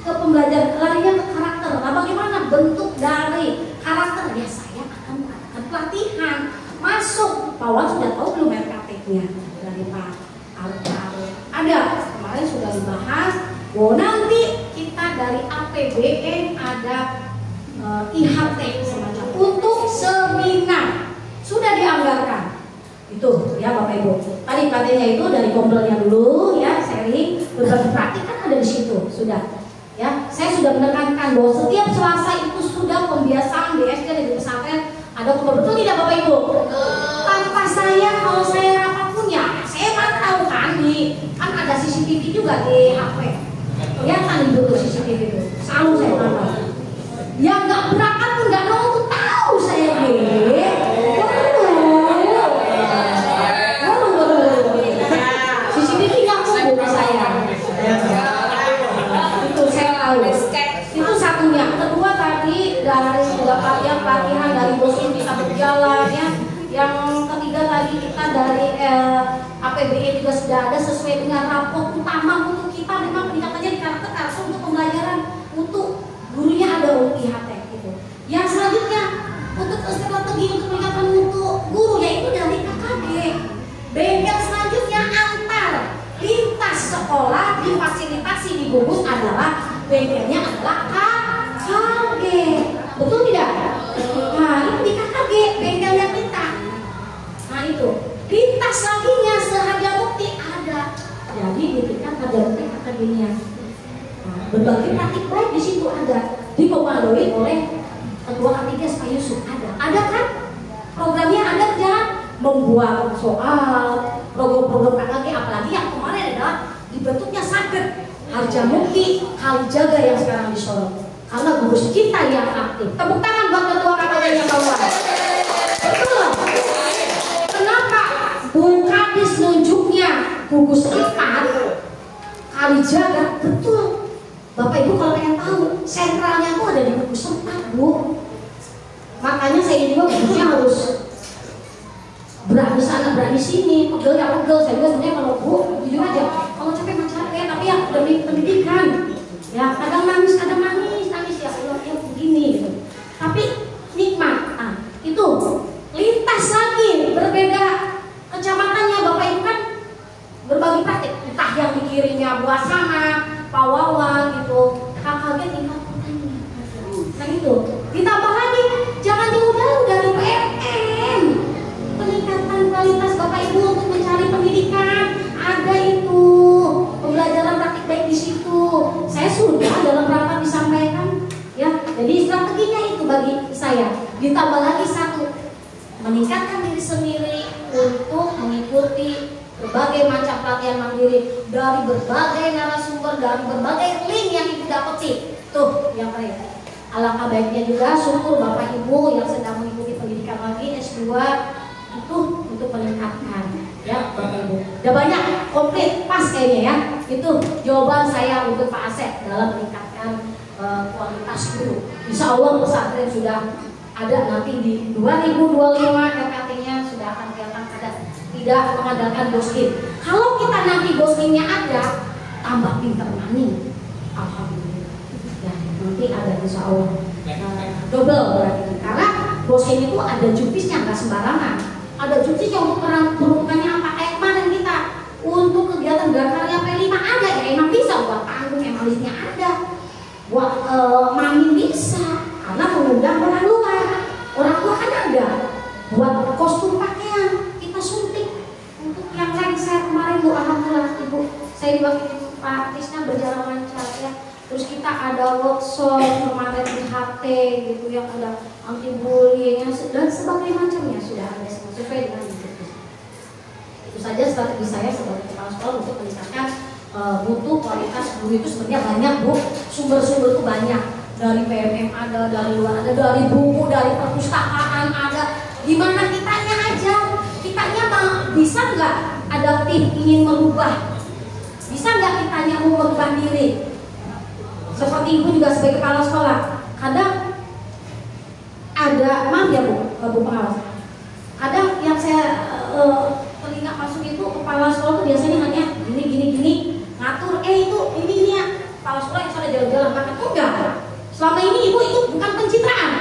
Ke pembelajaran, larinya ke karakter. Nah, bagaimana bentuk dari karakter? Ya saya akan mengadakan pelatihan. Masuk, Pak Wan sudah tahu belum RKT-nya dari Pak Arul? Ada, kemarin sudah dibahas. Oh, nanti kita dari APBN ada IHT semacam untuk seminar sudah dianggarkan. Itu ya Bapak Ibu. Tadi katanya itu dari kompelnya dulu ya, sharing, berbagi praktik kan ada di situ sudah. Ya, saya sudah menekankan bahwa setiap Selasa itu sudah pembiasaan BSD di pesantren ada kompel, betul tidak Bapak Ibu? Tanpa saya kalau saya rapat punya, saya kan tahu kan kan ada CCTV juga di HP. Kelihatan itu CCTV itu, selalu saya pantau. Yang nggak berangkat pun nggak mau tahu saya CCTV nggak mau saya. Itu saya tahu. Itu satunya. Kedua tadi dari sudah pelatihan dari bosin bisa berjalan ya. Yang ketiga tadi kita dari APBN juga sudah ada sesuai dengan rapor utama untuk kita memang peningkatannya di karakter untuk pembelajaran untuk gurunya ada IHT gitu. Yang selanjutnya untuk strategi untuk meningkatkan mutu guru yaitu dari KKD. ini ya. Nah, berbagai praktik baik di situ ada, dikomandoi oleh Ketua K3 Pak Yusuf ada kan? Programnya ada kan? Membuat soal, program-program KKG, apalagi yang kemarin adalah dibentuknya Saget Harjamukti Kalijaga yang sekarang disorot. Karena gugus kita yang aktif. Tepuk tangan buat Ketua KKG yang bawah. Betul. Kenapa Bung Kadis nunjuknya gugus 4 Kalijaga? Betul. Bapak Ibu kalau pengen tahu, sentralnya itu ada di gugus 4, Bu. Makanya saya juga gugusnya harus berani sana, berani sini, pegel ya pegel. Saya juga sebenarnya kalau Bu, jujur aja, kalau capek mah capek, tapi ya demi pendidikan. Ya kadang nangis ya Allah ya begini gitu. Tapi nikmat. Nah, itu lintas lagi berbeda kecamatannya Bapak Ibu kan berbagi praktik. Entah yang dikirimnya buah sama, pawawan gitu, KKG tingkat petani. Nah itu ditambah lagi, jangan jauh-jauh dari PMM. Peningkatan kualitas Bapak Ibu untuk mencari pendidikan ada itu pembelajaran praktik baik di situ. Saya sudah dalam rapat disampaikan ya. Jadi strateginya itu bagi saya. Ditambah lagi satu, meningkatkan diri sendiri untuk mengikuti berbagai macam pelatihan mandiri dari berbagai narasumber, dari berbagai link yang Ibu dapati. Tuh yang keren. Alangkah baiknya juga syukur Bapak Ibu yang sedang mengikuti pendidikan lagi S2 itu untuk meningkatkan ya Bapak Ibu. Udah banyak komplit pas kayaknya ya. Itu jawaban saya untuk Pak Asep dalam meningkatkan kualitas guru. Insya Allah pesantren sudah ada nanti di 2025 RKT-nya sudah akan kelihatan ada, tidak mengandalkan boskin. Kalau kita nanti boskinnya ada, tambah pinter mani. Alhamdulillah. Ya, nanti ada insya Allah double berarti. Karena boskin itu ada juknisnya nggak sembarangan. Ada juknisnya untuk peruntukannya apa? Kayak kemarin kita untuk kegiatan berkarya P5 ada ya, emang bisa buat panggung, emang listnya ada. Buat mami bisa, karena mengundang orang luar. Orang tua kan ada. Buat kostum pakaian kita suntik untuk yang lengser kemarin Bu, alhamdulillah Ibu. Saya diwakili Pak Tisna berjalan lancar ya. Terus kita ada workshop kemarin di HT gitu yang ada anti bullying dan sebagainya macamnya sudah ada semua sesuai dengan itu saja strategi saya sebagai kepala sekolah untuk meningkatkan mutu kualitas guru itu sebenarnya banyak Bu, sumber-sumber itu banyak dari PMM ada, dari luar ada, dari buku, dari perpustakaan ada. Gimana kitanya aja, kitanya bisa nggak adaptif ingin merubah, bisa nggak kitanya mau merubah diri? Seperti Ibu juga sebagai kepala sekolah, kadang ada, maaf ya Bu pengawas, kadang yang saya telinga masuk itu kepala sekolah itu biasanya hanya gini ngatur, itu ini ya kepala sekolah yang sudah jalan-jalan makan enggak. Selama ini Ibu itu bukan pencitraan.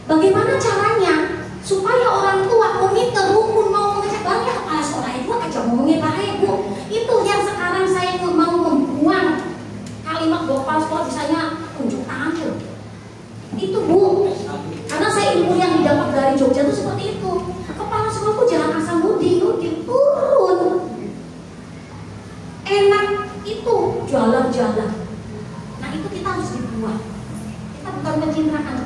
Bagaimana caranya supaya orang tua komite rukun mau mengecek barangnya kepala sekolah itu aja ngomongin bahaya Bu. Itu yang sekarang saya mau membuang kalimat bahwa kepala sekolah bisanya unjuk tangan tuh. Itu Bu. Karena saya ilmu yang didapat dari Jogja itu seperti itu. Kepala sekolah itu jangan asal muding turun. Enak itu jalan-jalan. Nah itu kita harus dibuat. Kita bukan pencitraan.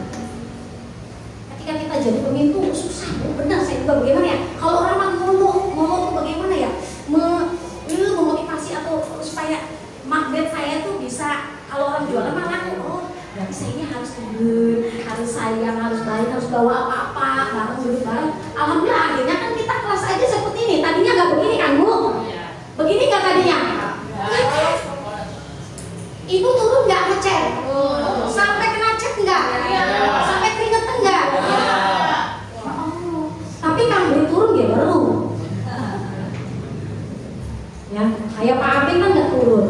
Ketika kita jadi pemimpin susah, benar saya juga bagaimana ya? Kalau orang ngomong tuh bagaimana ya? Memotivasi atau supaya magnet saya tuh bisa kalau orang jualan mah laku. Berarti saya ini harus tegur, harus sayang, harus baik, harus bawa apa-apa, bareng duduk bareng. Alhamdulillah akhirnya kan kita kelas aja seperti ini. Tadinya nggak begini kan Bu? Begini nggak tadinya? Ngecek. Ibu turun nggak ngecek? Sampai kena cek nggak? Sampai keringetan nggak? Tapi kan beri turun ya baru. Ya, kayak Pak Abe kan nggak turun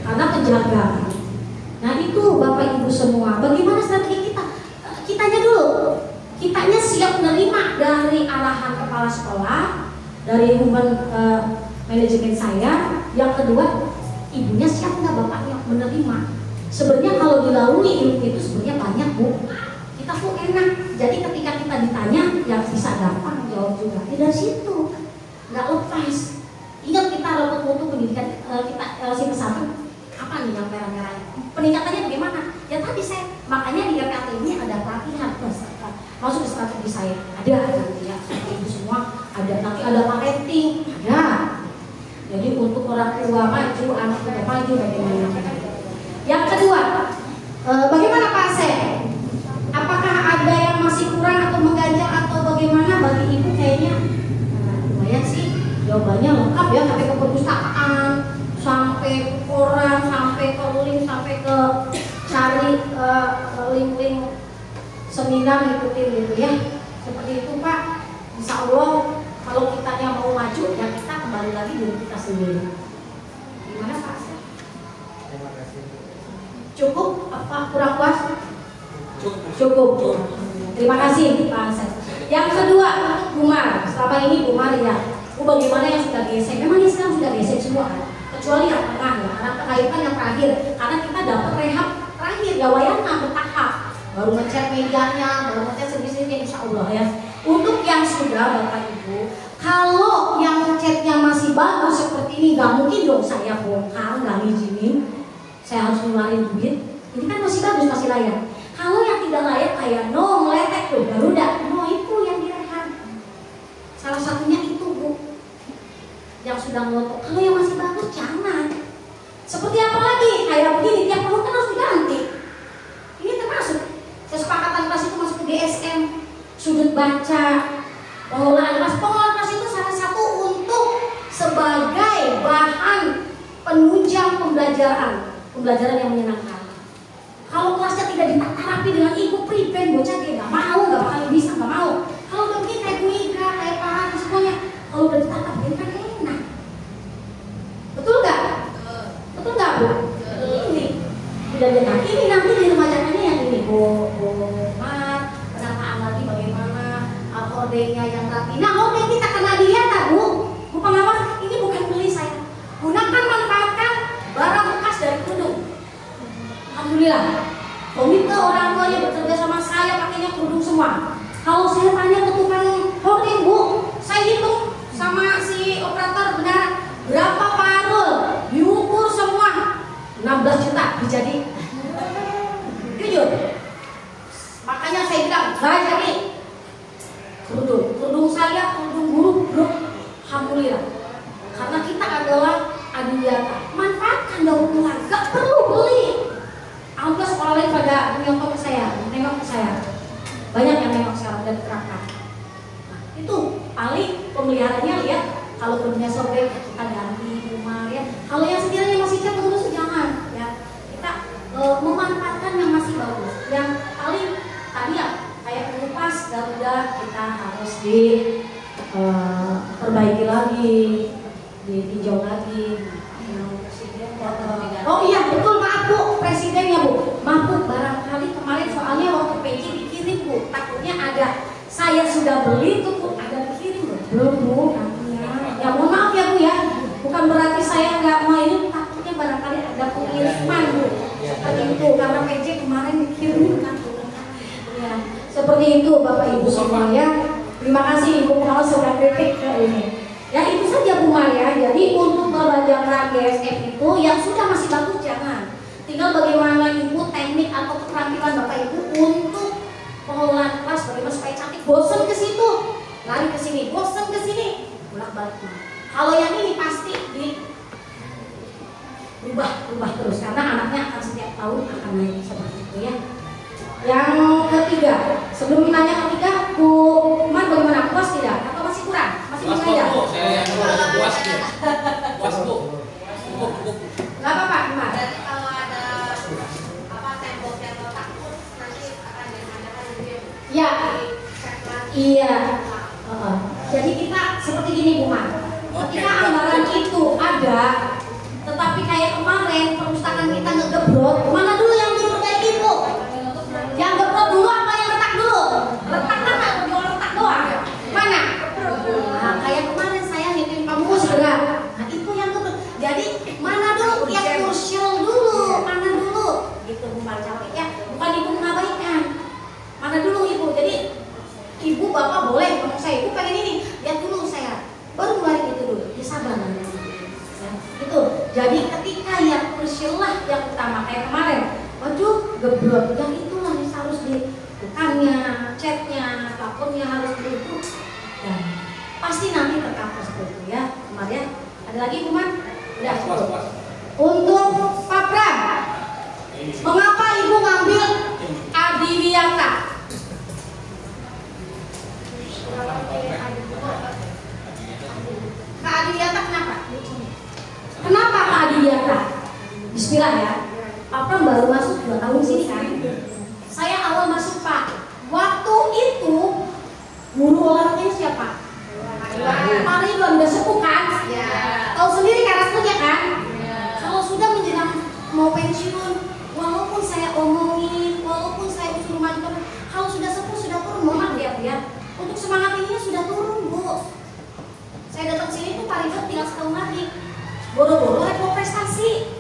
karena penjaga. Nah itu Bapak Ibu semua, bagaimana strategi kita? Kitanya dulu, kitanya siap menerima dari arahan kepala sekolah, dari manajemen saya. Yang kedua, ibunya siap nggak bapaknya menerima? Sebenarnya kalau dilalui ilmu itu sebenarnya banyak Bu. Kita tuh enak. Jadi ketika kita ditanya, ya bisa gampang jawab juga. Dari situ nggak lepas. Ingat kita kalau untuk pendidikan kita si pesantren apa nih yang merah-merah? Peningkatannya bagaimana? Ya tadi saya makanya di RPAT ini ada pelatihan masuk ke strategi saya ada nanti ya itu semua ada nanti ada parenting ada. Jadi untuk orang tua maju, anak tua maju bagaimana? Yang kedua, bagaimana Pak Asep? Apakah ada yang masih kurang atau mengganjal atau bagaimana bagi ibu kayaknya? Lumayan sih, jawabannya lengkap ya sampai ke perpustakaan, sampai ke koran, sampai ke link, sampai ke cari link-link seminar ngikutin gitu ya. Seperti itu Pak. Insya Allah kalau kitanya mau maju ya kita kembali lagi diri kita sendiri. Gimana Pak Asep? Terima kasih. Cukup apa kurang puas? Cukup. Terima kasih Pak Asep. Yang kedua untuk Bumar. Selama ini Bumar ya. Bagaimana yang sudah gesek? Memang ini sekarang sudah gesek semua kan? Kecuali yang tengah ya. Karena tengah itu kan yang terakhir. Karena kita dapat rehab terakhir ya wayangnya bertahap. Baru ngecek medianya, baru ngecek sedikit-sedikit insya Allah ya. Untuk yang sudah Bapak Ibu, kalau yang chatnya masih bagus seperti ini, nggak mungkin dong saya bongkar, nggak ngizinin. Saya harus ngeluarin duit. Ini kan masih bagus, masih layak. Kalau yang tidak layak kayak no meletek tuh Garuda, no itu yang direhab. Salah satunya itu Bu, yang sudah ngelotok. Kalau yang masih bagus jangan. Seperti apa lagi? Kayak begini tiap tahun kan harus diganti. Ini termasuk kesepakatan kelas itu masuk ke DSM, sudut baca, pengelolaan kelas. Pengelolaan kelas itu salah satu untuk sebagai bahan penunjang pembelajaran yang menyenangkan. Kalau kelasnya tidak diterapi dengan ibu prepare bocah dia nggak mau, nggak bakal bisa, nggak mau. Kalau udah begini kayak Bu Ika, kayak Pak Hadi semuanya, kalau udah ditata dia kan enak. Betul nggak? Betul nggak Bu? Ini tidak enak. Ini nanti di remajaannya yang ini Bu Mat, penataan lagi bagaimana hordengnya yang rapi. Nah hordeng kita kena dia tak Bu? Bu pengawas ini bukan beli saya. Gunakan manfaatkan barang bekas dari kerudung. Alhamdulillah, komite orang tuanya bekerja sama saya pakainya kerudung semua. Kalau saya tanya ke tukang hordeng Bu, saya hitung sama si operator benar berapa parul, diukur semua 16 juta dijadi. Jujur, makanya saya bilang gak jadi kerudung saya, kerudung guru, bro. Alhamdulillah, karena kita adalah adiwiyata, manfaatkan daur ulang, gak perlu beli. Alhamdulillah sekolah lain pada menyontok ke saya, nengok ke saya. Banyak yang nengok sekarang dan kerangka. Nah, itu paling pemeliharaannya lihat kalau bentuknya sobek kita ganti rumah ya. Kalau yang sekiranya masih cat terus jangan ya. Kita memanfaatkan yang masih bagus. Yang paling tadi ya kayak pelupas Garuda kita harus perbaiki lagi, ditinjau lagi. Oh iya betul, maaf Bu, presidennya Bu. Maaf Bu, barangkali kemarin soalnya waktu PJ dikirim Bu, takutnya ada. Saya sudah beli tuh Bu, ada dikirim Bu. Belum Bu, ya mohon maaf ya Bu ya. Bukan berarti saya nggak mau ini, takutnya barangkali ada pengiriman Bu. Seperti itu, karena PJ kemarin dikirim kan. Ya, seperti itu Bapak Ibu semua ya. Terima kasih Ibu pengawas sudah kritik ke ini. Ya itu saja Bu Maria. Jadi untuk pembelajaran GSM itu yang sudah masih bagus jangan. Tinggal bagaimana Ibu teknik atau keterampilan Bapak Ibu untuk pengelolaan kelas bagaimana supaya cantik. Bosan ke situ, lari ke sini. Bosan ke sini, bolak-balik. Kalau yang ini pasti berubah terus karena anaknya akan setiap tahun akan naik seperti itu ya. Yang ketiga, sebelum nanya ketiga, Bu Umar bagaimana, puas tidak? Atau masih kurang? Masih mengajar? Puas Bu. Gak apa-apa, Umar. Berarti kalau ada tembok yang takut nanti akan diadakan review. Ya, iya. Jadi kita seperti gini Bu Umar. Ketika anggaran itu ada, tetapi kayak kemarin perpustakaan kita ngegebrot, mana dulu yang diperbaiki Bu? Yang gebrot dulu apa yang retak dulu? Retak kan atau jual retak doang? Mana? Nah, kayak kemarin saya ngirim kamu segera. Nah itu yang gebrot. Jadi mana dulu yang krusial dulu? Mana dulu? Gitu Bu capek ya. Bukan Ibu mengabaikan. Mana dulu Ibu? Jadi Ibu Bapak boleh ngomong saya, Ibu pengen ini, lihat dulu saya. Baru ngeluarin itu dulu. Ya sabar nanti. official lah yang utama. Kayak kemarin, waduh geblok, yang itulah yang harus bukannya, chatnya, teleponnya harus itu. Dan pasti nanti tercover seperti itu ya. Kemudian ada lagi Kuman? Udah cukup. Untuk Pak Pram, mengapa Ibu ngambil Adiwiyata? Kak Adiwiyata kenapa? Kenapa Kak Adiwiyata? Bismillah ya. Pak Pram baru masuk 2 tahun sini kan. Saya awal masuk Pak. Waktu itu guru olahraganya siapa? Pak Ridwan udah sepuh kan? Ya. Tahu sendiri karakternya kan? Ya. Kalau sudah menjelang mau pensiun, walaupun saya omongin, walaupun saya usul rumah, kalau sudah sepuh sudah turun, mohon maaf ya. Untuk semangat ini sudah turun Bu. Saya datang sini tuh Pak Ridwan tinggal setahun lagi. Boro-boro mau prestasi.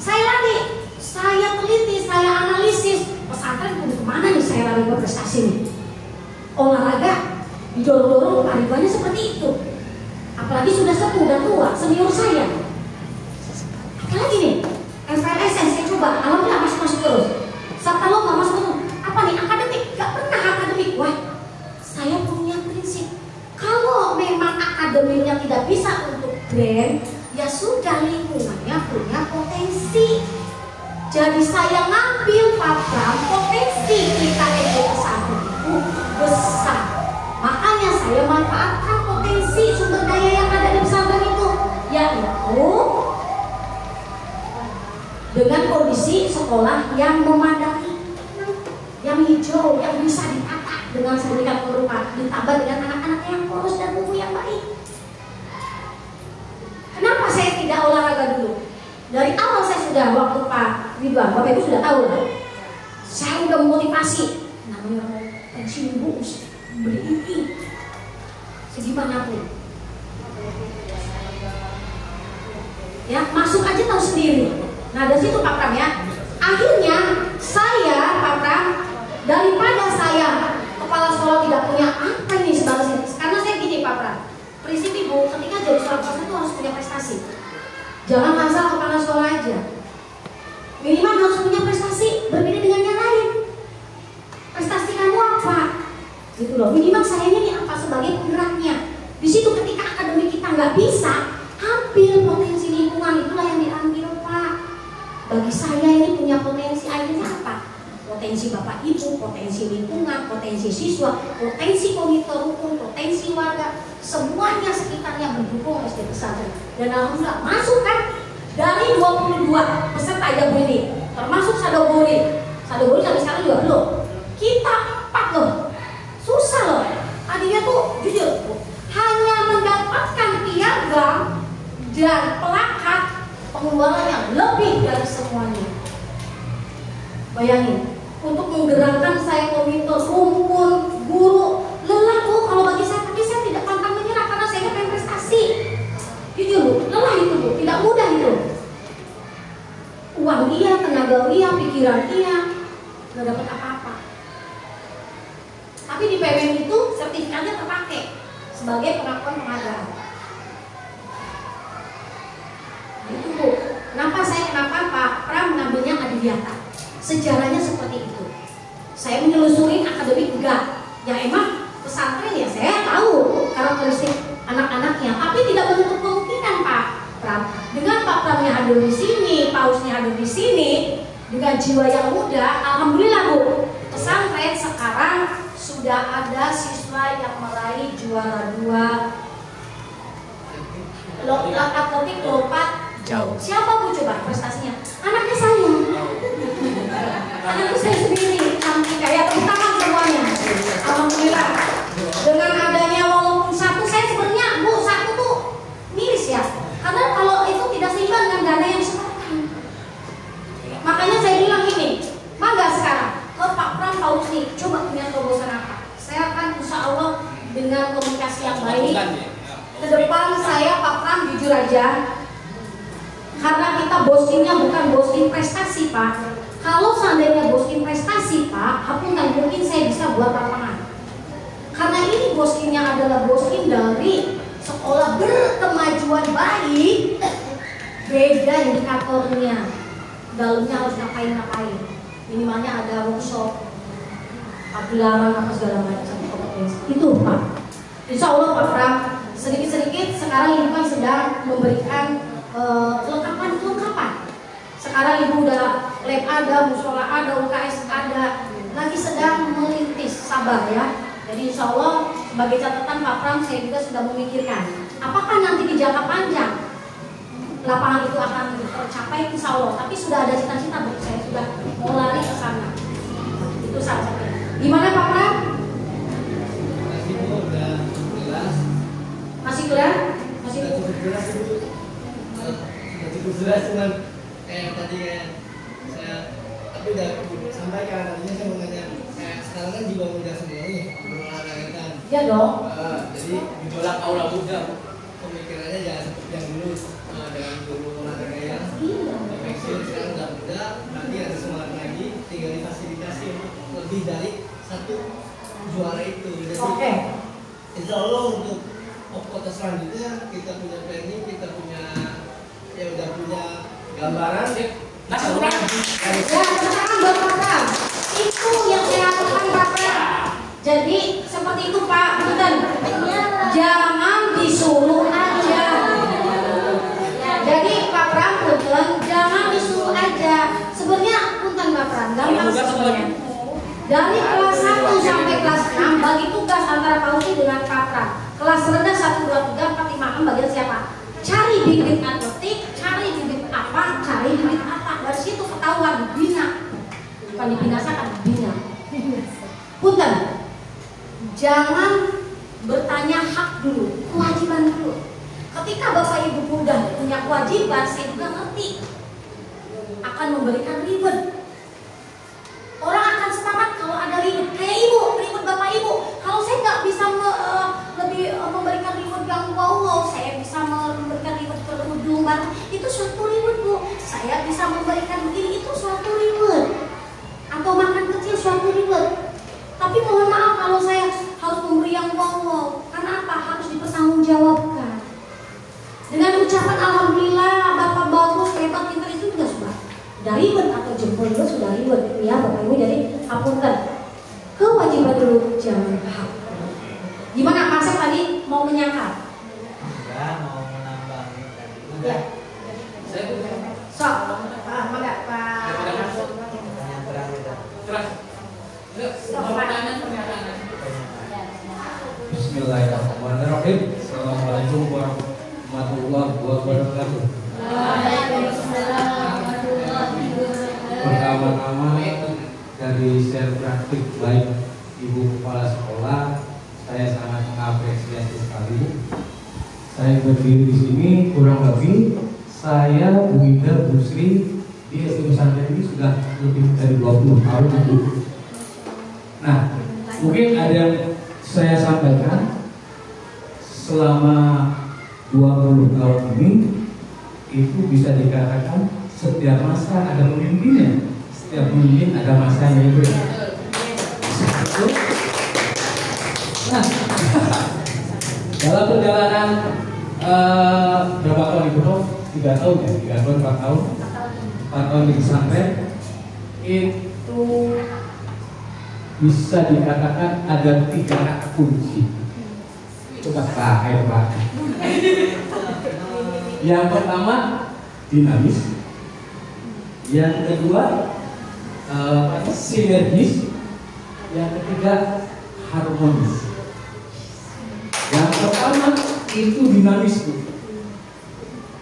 Saya teliti, saya analisis pesantren untuk kemana nih saya lari berprestasi nih. Olahraga didorong-dorong Pak Ridwannya seperti itu. Apalagi sudah sepuh dan tua, senior saya. Apalagi nih, FLSN saya coba, alhamdulillah masuk terus. Kalau nggak masuk terus, apa nih akademik? Gak pernah akademik. Wah, saya punya prinsip. Kalau memang akademiknya tidak bisa untuk brand, ya sudah lingkungannya punya potensi. Jadi saya ngambil Pak Pram, potensi kita itu pesantren itu besar. Makanya saya manfaatkan potensi sumber daya yang ada di pesantren itu, yaitu dengan kondisi sekolah yang memadai, yang hijau, yang bisa ditata dengan sedemikian rupa, ditambah dengan anak-anak yang polos dan buku yang baik. Kenapa saya tidak olahraga dulu? Dari awal saya sudah, waktu Pak Ridwan, Bapak Ibu sudah tahu lah. Saya udah memotivasi, namanya pensiun Bu, beli ini segimanapun. Ya, masuk aja tahu sendiri. Nah, dari situ Pak Pram ya. Akhirnya saya Pak Pram, daripada saya kepala sekolah tidak punya apa ini sebagus ini. Karena saya gini Pak Pram, prinsip Ibu ketika jadi seorang pastor itu harus punya prestasi. Jangan asal kepala sekolah aja. Minimal harus punya prestasi berbeda dengan yang lain. Prestasi kamu apa? Gitu loh. Minimal saya ini apa sebagai penggeraknya. Di situ ketika akademik kita nggak bisa, ambil potensi lingkungan, itulah yang diambil Pak. Bagi saya ini punya potensi akhirnya apa? Potensi Bapak Ibu, potensi lingkungan, potensi siswa, potensi komite hukum, potensi warga, semuanya sekitarnya mendukung SD Pesantren. Dan alhamdulillah masuk kan dari 22 peserta aja Bu ini, termasuk Sadogori. Sadogori sampai sekarang juga belum. Kita 4 loh, susah loh. Tadinya tuh jujur hanya mendapatkan piagam dan plakat pengeluaran yang lebih dari semuanya. Bayangin, untuk menggerakkan saya komite rumpun guru lelah Bu kalau bagi saya, tapi saya tidak pantang menyerah karena saya pengen prestasi. Jujur Bu, lelah itu Bu, tidak mudah itu. Uang iya, tenaga iya, pikiran iya, nggak dapat apa-apa. Tapi di PMM itu sertifikatnya terpakai sebagai pengakuan penghargaan. Itu Bu, kenapa Pak Pram mengambilnya Adiwiyata? Sejarahnya seperti itu. Saya menelusuri akademik enggak. Ya emang pesantren ya saya tahu karakteristik anak-anaknya, tapi tidak menutup kemungkinan Pak Pram. Dengan Pak Pramnya hadir di sini, Pausnya hadir di sini, dengan jiwa yang muda, alhamdulillah Bu, pesantren sekarang sudah ada siswa yang meraih juara 2 atletik lompat jauh. Siapa Bu coba prestasinya? Anaknya saya. Anaknya saya sendiri, cantik kayak tepuk tangan semuanya. Alhamdulillah. Dengan adanya walaupun satu, saya sebenarnya Bu satu tuh miris ya. Karena kalau itu tidak seimbang dengan dana yang disetorkan. Makanya saya bilang gini, mangga sekarang ke Pak Pram Paus nih, coba punya terobosan apa? Saya akan insya Allah dengan komunikasi yang baik. Ke depan saya Pak Pram jujur aja. Karena kita boskinnya bukan boskin prestasi Pak. Kalau seandainya boskin prestasi Pak, hapunten mungkin saya bisa buat lapangan. Karena ini boskinnya adalah boskin dari sekolah berkemajuan baik beda indikatornya, dalamnya harus ngapain, minimalnya ada workshop, pagelaran apa segala macam kompetensi. Itu Pak. Insya Allah Pak Pram, sedikit-sedikit sekarang Ibu kan sedang memberikan kelengkapan. Sekarang Ibu udah lab ada, musola ada, UKS ada, lagi sedang merintis, sabar ya. Jadi insya Allah sebagai catatan Pak Pram, saya juga sudah memikirkan apakah nanti di jangka panjang lapangan itu akan tercapai, insya Allah. Tapi sudah ada cita-cita bagi saya, sudah mau lari ke sana. Itu salah satunya. Gimana Pak Pram? Masih udah jelas. Masih jelas? Masih cukup jelas itu. Cukup jelas, cuman kayak tadi kan saya tapi udah sampaikan tadinya saya mau nanya kayak sekarang kan juga muda semua nih berolahraga kan. Iya dong. Jadi ditolak aula muda, pemikirannya jangan seperti yang dulu dengan guru olahraga yang pensiun sekarang udah muda, nanti ada semangat lagi, tinggal difasilitasi untuk lebih dari satu juara itu. Jadi insya Allah untuk kota selanjutnya kita punya planning, kita punya ya udah punya gambaran. Ya, teman-teman buat Pak Pram. Itu yang saya lakukan Pak Pram. Jadi seperti itu Pak, betul. Jangan disuruh aja. Jadi Pak Pram betul, jangan disuruh aja. Sebenarnya punten Pak Pram, gampang sebenarnya. Dari kelas 1 sampai kelas 6 bagi tugas antara Pak Uci dengan Pak Pram. Kelas rendah 1, 2, 3, 4, 5, 6 bagian siapa? Cari bibit atletik, cari bibit apa, cari bibit apa. Dari situ ketahuan dibina. Bukan dibinasakan, dibina. Punten, jangan bertanya hak dulu, kewajiban dulu. Ketika Bapak Ibu udah punya kewajiban, saya juga ngerti akan memberikan ribet. Orang akan semangat kalau ada ribet. Kayak Ibu, ribet Bapak Ibu. Kalau saya nggak bisa lebih memberikan ribet yang wow, saya bisa memberikan ribet kerudung baru, itu suatu ribet Bu. Saya bisa memberikan begini, itu suatu ribet. Atau makan kecil suatu ribet. Tapi mohon maaf kalau saya harus memberi yang wow. Karena apa? Harus dipertanggungjawabkan. Dengan ucapan alhamdulillah, Bapak bagus, hebat, pintar itu juga sudah. Udah ribet atau jempol juga sudah ribet ya Bapak Ibu. Jadi apunten, kewajiban dulu, jangan hak. Gimana Pak Sep tadi mau menyangkal? Enggak, mau menambah tadi. Ya. Saya Sok, Pak. Yang terakhir. keras. Bismillahirrahmanirrahim. Assalamualaikum warahmatullahi wabarakatuh. Pertama-tama dari share praktik baik Ibu Kepala Sekolah, saya sangat mengapresiasi sekali. Saya berdiri di sini kurang lebih saya Bu Ida Busri di SD Pesantren ini sudah lebih dari 20 tahun Bu. Nah, mungkin ada yang saya sampaikan selama 20 tahun ini itu bisa dikatakan setiap masa ada pemimpinnya, setiap pemimpin ada masanya itu. Nah, dalam perjalanan berapa tahun Ibu Tom? 3 tahun ya? 3 tahun, 4 tahun? 4 tahun di pesantren itu bisa dikatakan ada 3 kata kunci. Itu kata air Pak. Yang pertama dinamis, yang kedua sinergis, yang ketiga harmonis. Yang pertama itu dinamis Bu.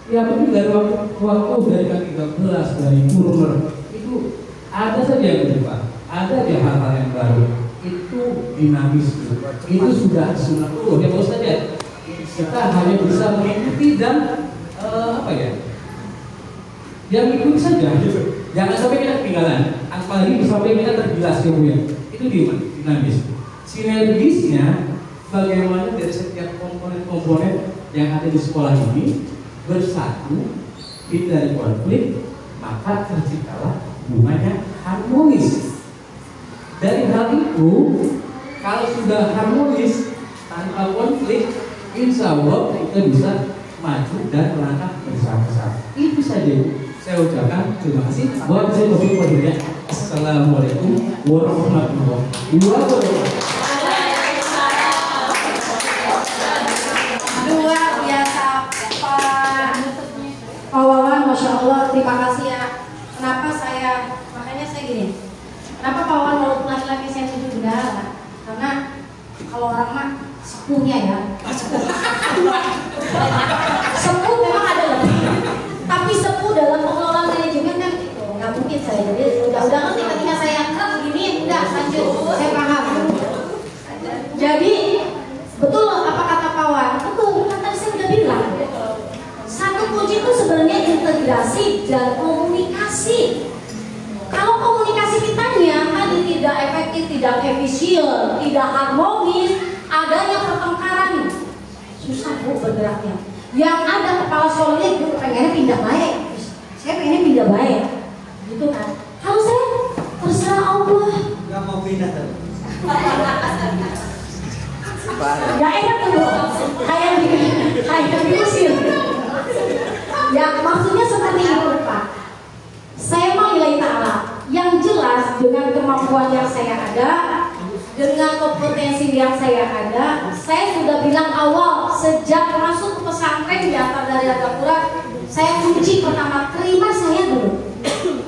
Ya mungkin dari waktu dari K13 dari Purmer itu ada saja yang berubah, ada dia hal-hal yang baru. Itu dinamis Bu. Itu sudah sunatullah. Ya bos saja. Kita hanya bisa mengikuti dan apa ya? Yang mengikuti saja. Gitu. Jangan sampai kita ketinggalan. Apalagi sampai kita tergilas ya Bu ya. Itu dinamis. Sinergisnya bagaimana dari setiap komponen-komponen yang ada di sekolah ini bersatu, hindari konflik, maka terciptalah bunganya harmonis. Dari hal itu, kalau sudah harmonis tanpa konflik, insya Allah kita bisa maju dan melangkah bersama-sama. Itu saja saya ucapkan terima kasih. Buat saya berpikir Assalamualaikum warahmatullahi wabarakatuh. Luar biasa Pak Wawan, Masya Allah, terima kasih ya. Kenapa makanya saya gini, kenapa Pak Wawan walaupun laki-laki saya setuju bendahara? Karena kalau orang mah sepuhnya ya, sepuh memang ada lebih, tapi sepuh dalam pengelolaan manajemen kan itu nggak mungkin saya. Jadi udah ngerti ketika saya gini, udah lanjut, saya paham. Jadi betul apa kata Pak Wawan? Betul, kan tadi saya udah bilang. Satu kunci itu sebenarnya integrasi dan komunikasi. Kalau komunikasi kitanya tadi tidak efektif, tidak efisien, tidak harmonis, adanya pertengkaran, susah Bu bergeraknya. Yang ada kepala sekolahnya itu pengennya pindah baik, saya pengennya pindah baik, gitu kan? Kalau saya terserah Allah. Nggak mau pindah tuh. Ya enak tuh Bu, kayak diusir. Ya maksudnya seperti itu Pak. Saya mau nilai ta'ala. Yang jelas dengan kemampuan yang saya ada, dengan kompetensi yang saya ada, saya sudah bilang awal sejak masuk ke pesantren diantar dari Agapura, saya kunci pertama terima saya dulu.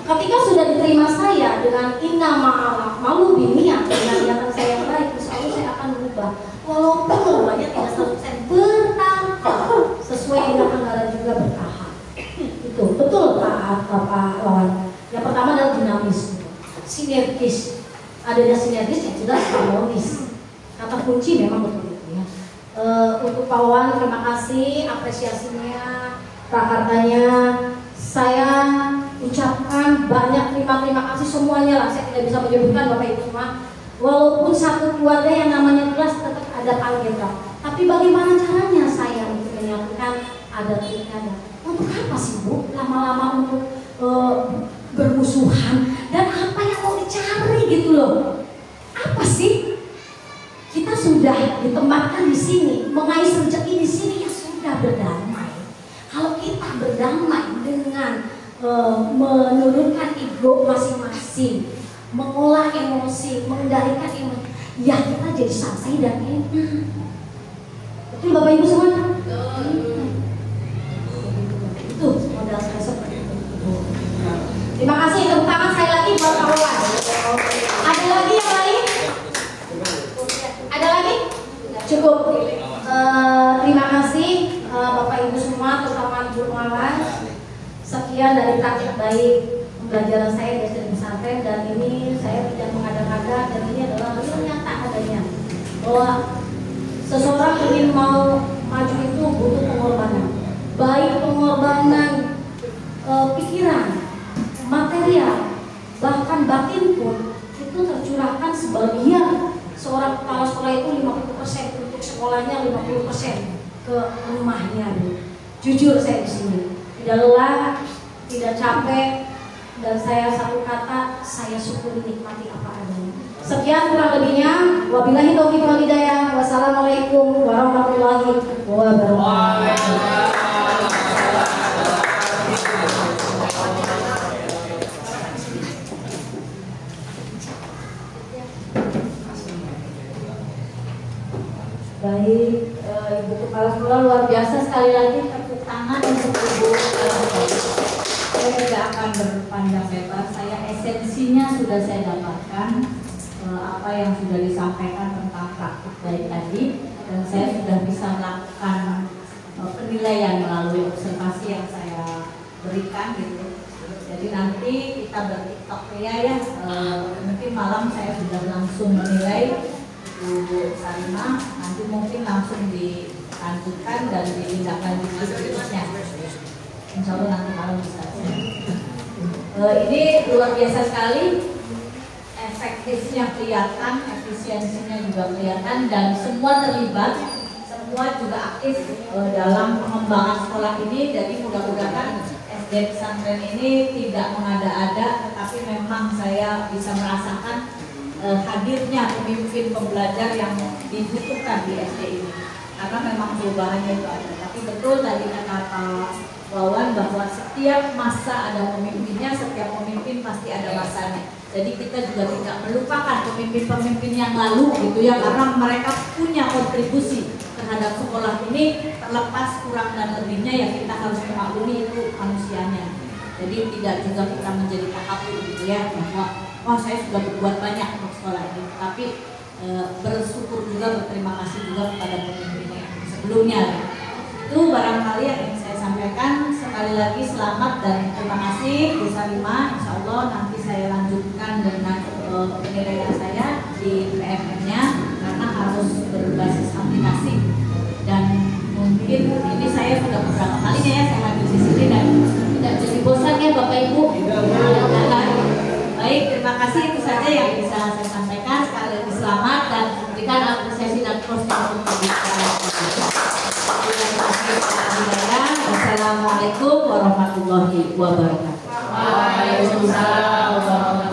Ketika sudah diterima saya dengan inna ma'ala malu biniya, dengan niatan saya yang baik, insya Allah saya akan berubah. Walaupun berubahnya tidak 100% bertahap, sesuai dengan anggaran juga bertahap. Itu betul Pak Wawan. Yang pertama adalah dinamis, sinergis. Adanya sinergis yang jelas harmonis. Kata kunci memang betul itu ya. Untuk Pak Wawan terima kasih apresiasinya, prakartanya. Saya ucapkan banyak terima kasih semuanya lah. Saya tidak bisa menyebutkan Bapak Ibu semua. Walaupun satu keluarga yang namanya kelas tetap ada panggilan. Tapi bagaimana caranya saya untuk menyatukan adat istiadat? Untuk apa sih Bu? Lama-lama untuk bermusuhan dan apa yang mau dicari gitu loh? Apa sih? Kita sudah ditempatkan di sini, mengais rezeki di sini ya sudah berdamai. Kalau kita berdamai dengan menurunkan ego masing-masing, mengolah emosi, mengendalikan emosi, ya kita jadi santai dan enak. Betul Bapak Ibu semua? Itu modal saya seperti itu. Terima kasih, tepuk tangan saya lagi buat Pak Wawan. Ada lagi yang lain? Ada lagi? Cukup. Terima kasih Bapak Ibu semua, terutama Ibu Wawan. Sekian dari praktik baik pembelajaran saya di SD Pesantren, dan ini saya tidak mengada-ngada, dan ini adalah hal nyata adanya bahwa seseorang ingin mau maju itu butuh pengorbanan, baik pengorbanan pikiran, material, bahkan batin pun itu tercurahkan sebagian. Seorang kepala sekolah itu 50% untuk sekolahnya, 50% ke rumahnya. Jujur saya di sini tidak lelah, tidak capek, dan saya satu kata, saya syukuri nikmati apa adanya. Sekian kurang lebihnya. Wabillahi taufiq wal hidayah. Wassalamualaikum warahmatullahi wabarakatuh. Baik, Ibu Kepala Sekolah luar biasa, sekali lagi tepuk tangan untuk Ibu. Saya tidak akan berpanjang lebar, saya esensinya sudah saya dapatkan, apa yang sudah disampaikan tentang praktik baik tadi, dan saya sudah bisa melakukan penilaian melalui observasi yang saya berikan gitu. Jadi nanti kita ber-TikTok ya, mungkin malam saya sudah langsung menilai Bu Salimah, nanti mungkin langsung dilanjutkan dan ditindaklanjuti berikutnya. Insya Allah nanti malam bisa. Ini luar biasa sekali, efektifnya kelihatan, efisiensinya juga kelihatan, dan semua terlibat, semua juga aktif dalam pengembangan sekolah ini. Jadi mudah-mudahan SD Pesantren ini tidak mengada-ada, tetapi memang saya bisa merasakan hadirnya pemimpin pembelajar yang dibutuhkan di SD ini. karena memang perubahannya itu ada. Tapi betul tadi kata Pak Wawan bahwa setiap masa ada pemimpinnya, setiap pemimpin pasti ada masanya. Jadi kita juga tidak melupakan pemimpin-pemimpin yang lalu gitu ya, karena mereka punya kontribusi terhadap sekolah ini, terlepas kurang dan lebihnya ya kita harus memaklumi itu manusianya. Jadi tidak juga kita menjadi takabur gitu ya, bahwa wah saya sudah berbuat banyak untuk sekolah ini, tapi bersyukur juga, berterima kasih juga kepada pemimpin yang sebelumnya. Itu barangkali yang ingin saya sampaikan. Sekali lagi selamat dan terima kasih Bu Salimah. Insya Allah nanti saya lanjutkan dengan penilaian saya di PMN-nya karena harus berbasis aplikasi, dan mungkin ini saya sudah beberapa kalinya ya saya hadir di sini dan tidak jadi bosan ya Bapak Ibu. Baik, terima kasih, itu saja yang bisa saya sampaikan. Sekali lagi selamat dan berikan apresiasi dan prosesnya untuk berbicara. Wassalamualaikum warahmatullahi wabarakatuh. Waalaikumsalam warahmatullahi wabarakatuh.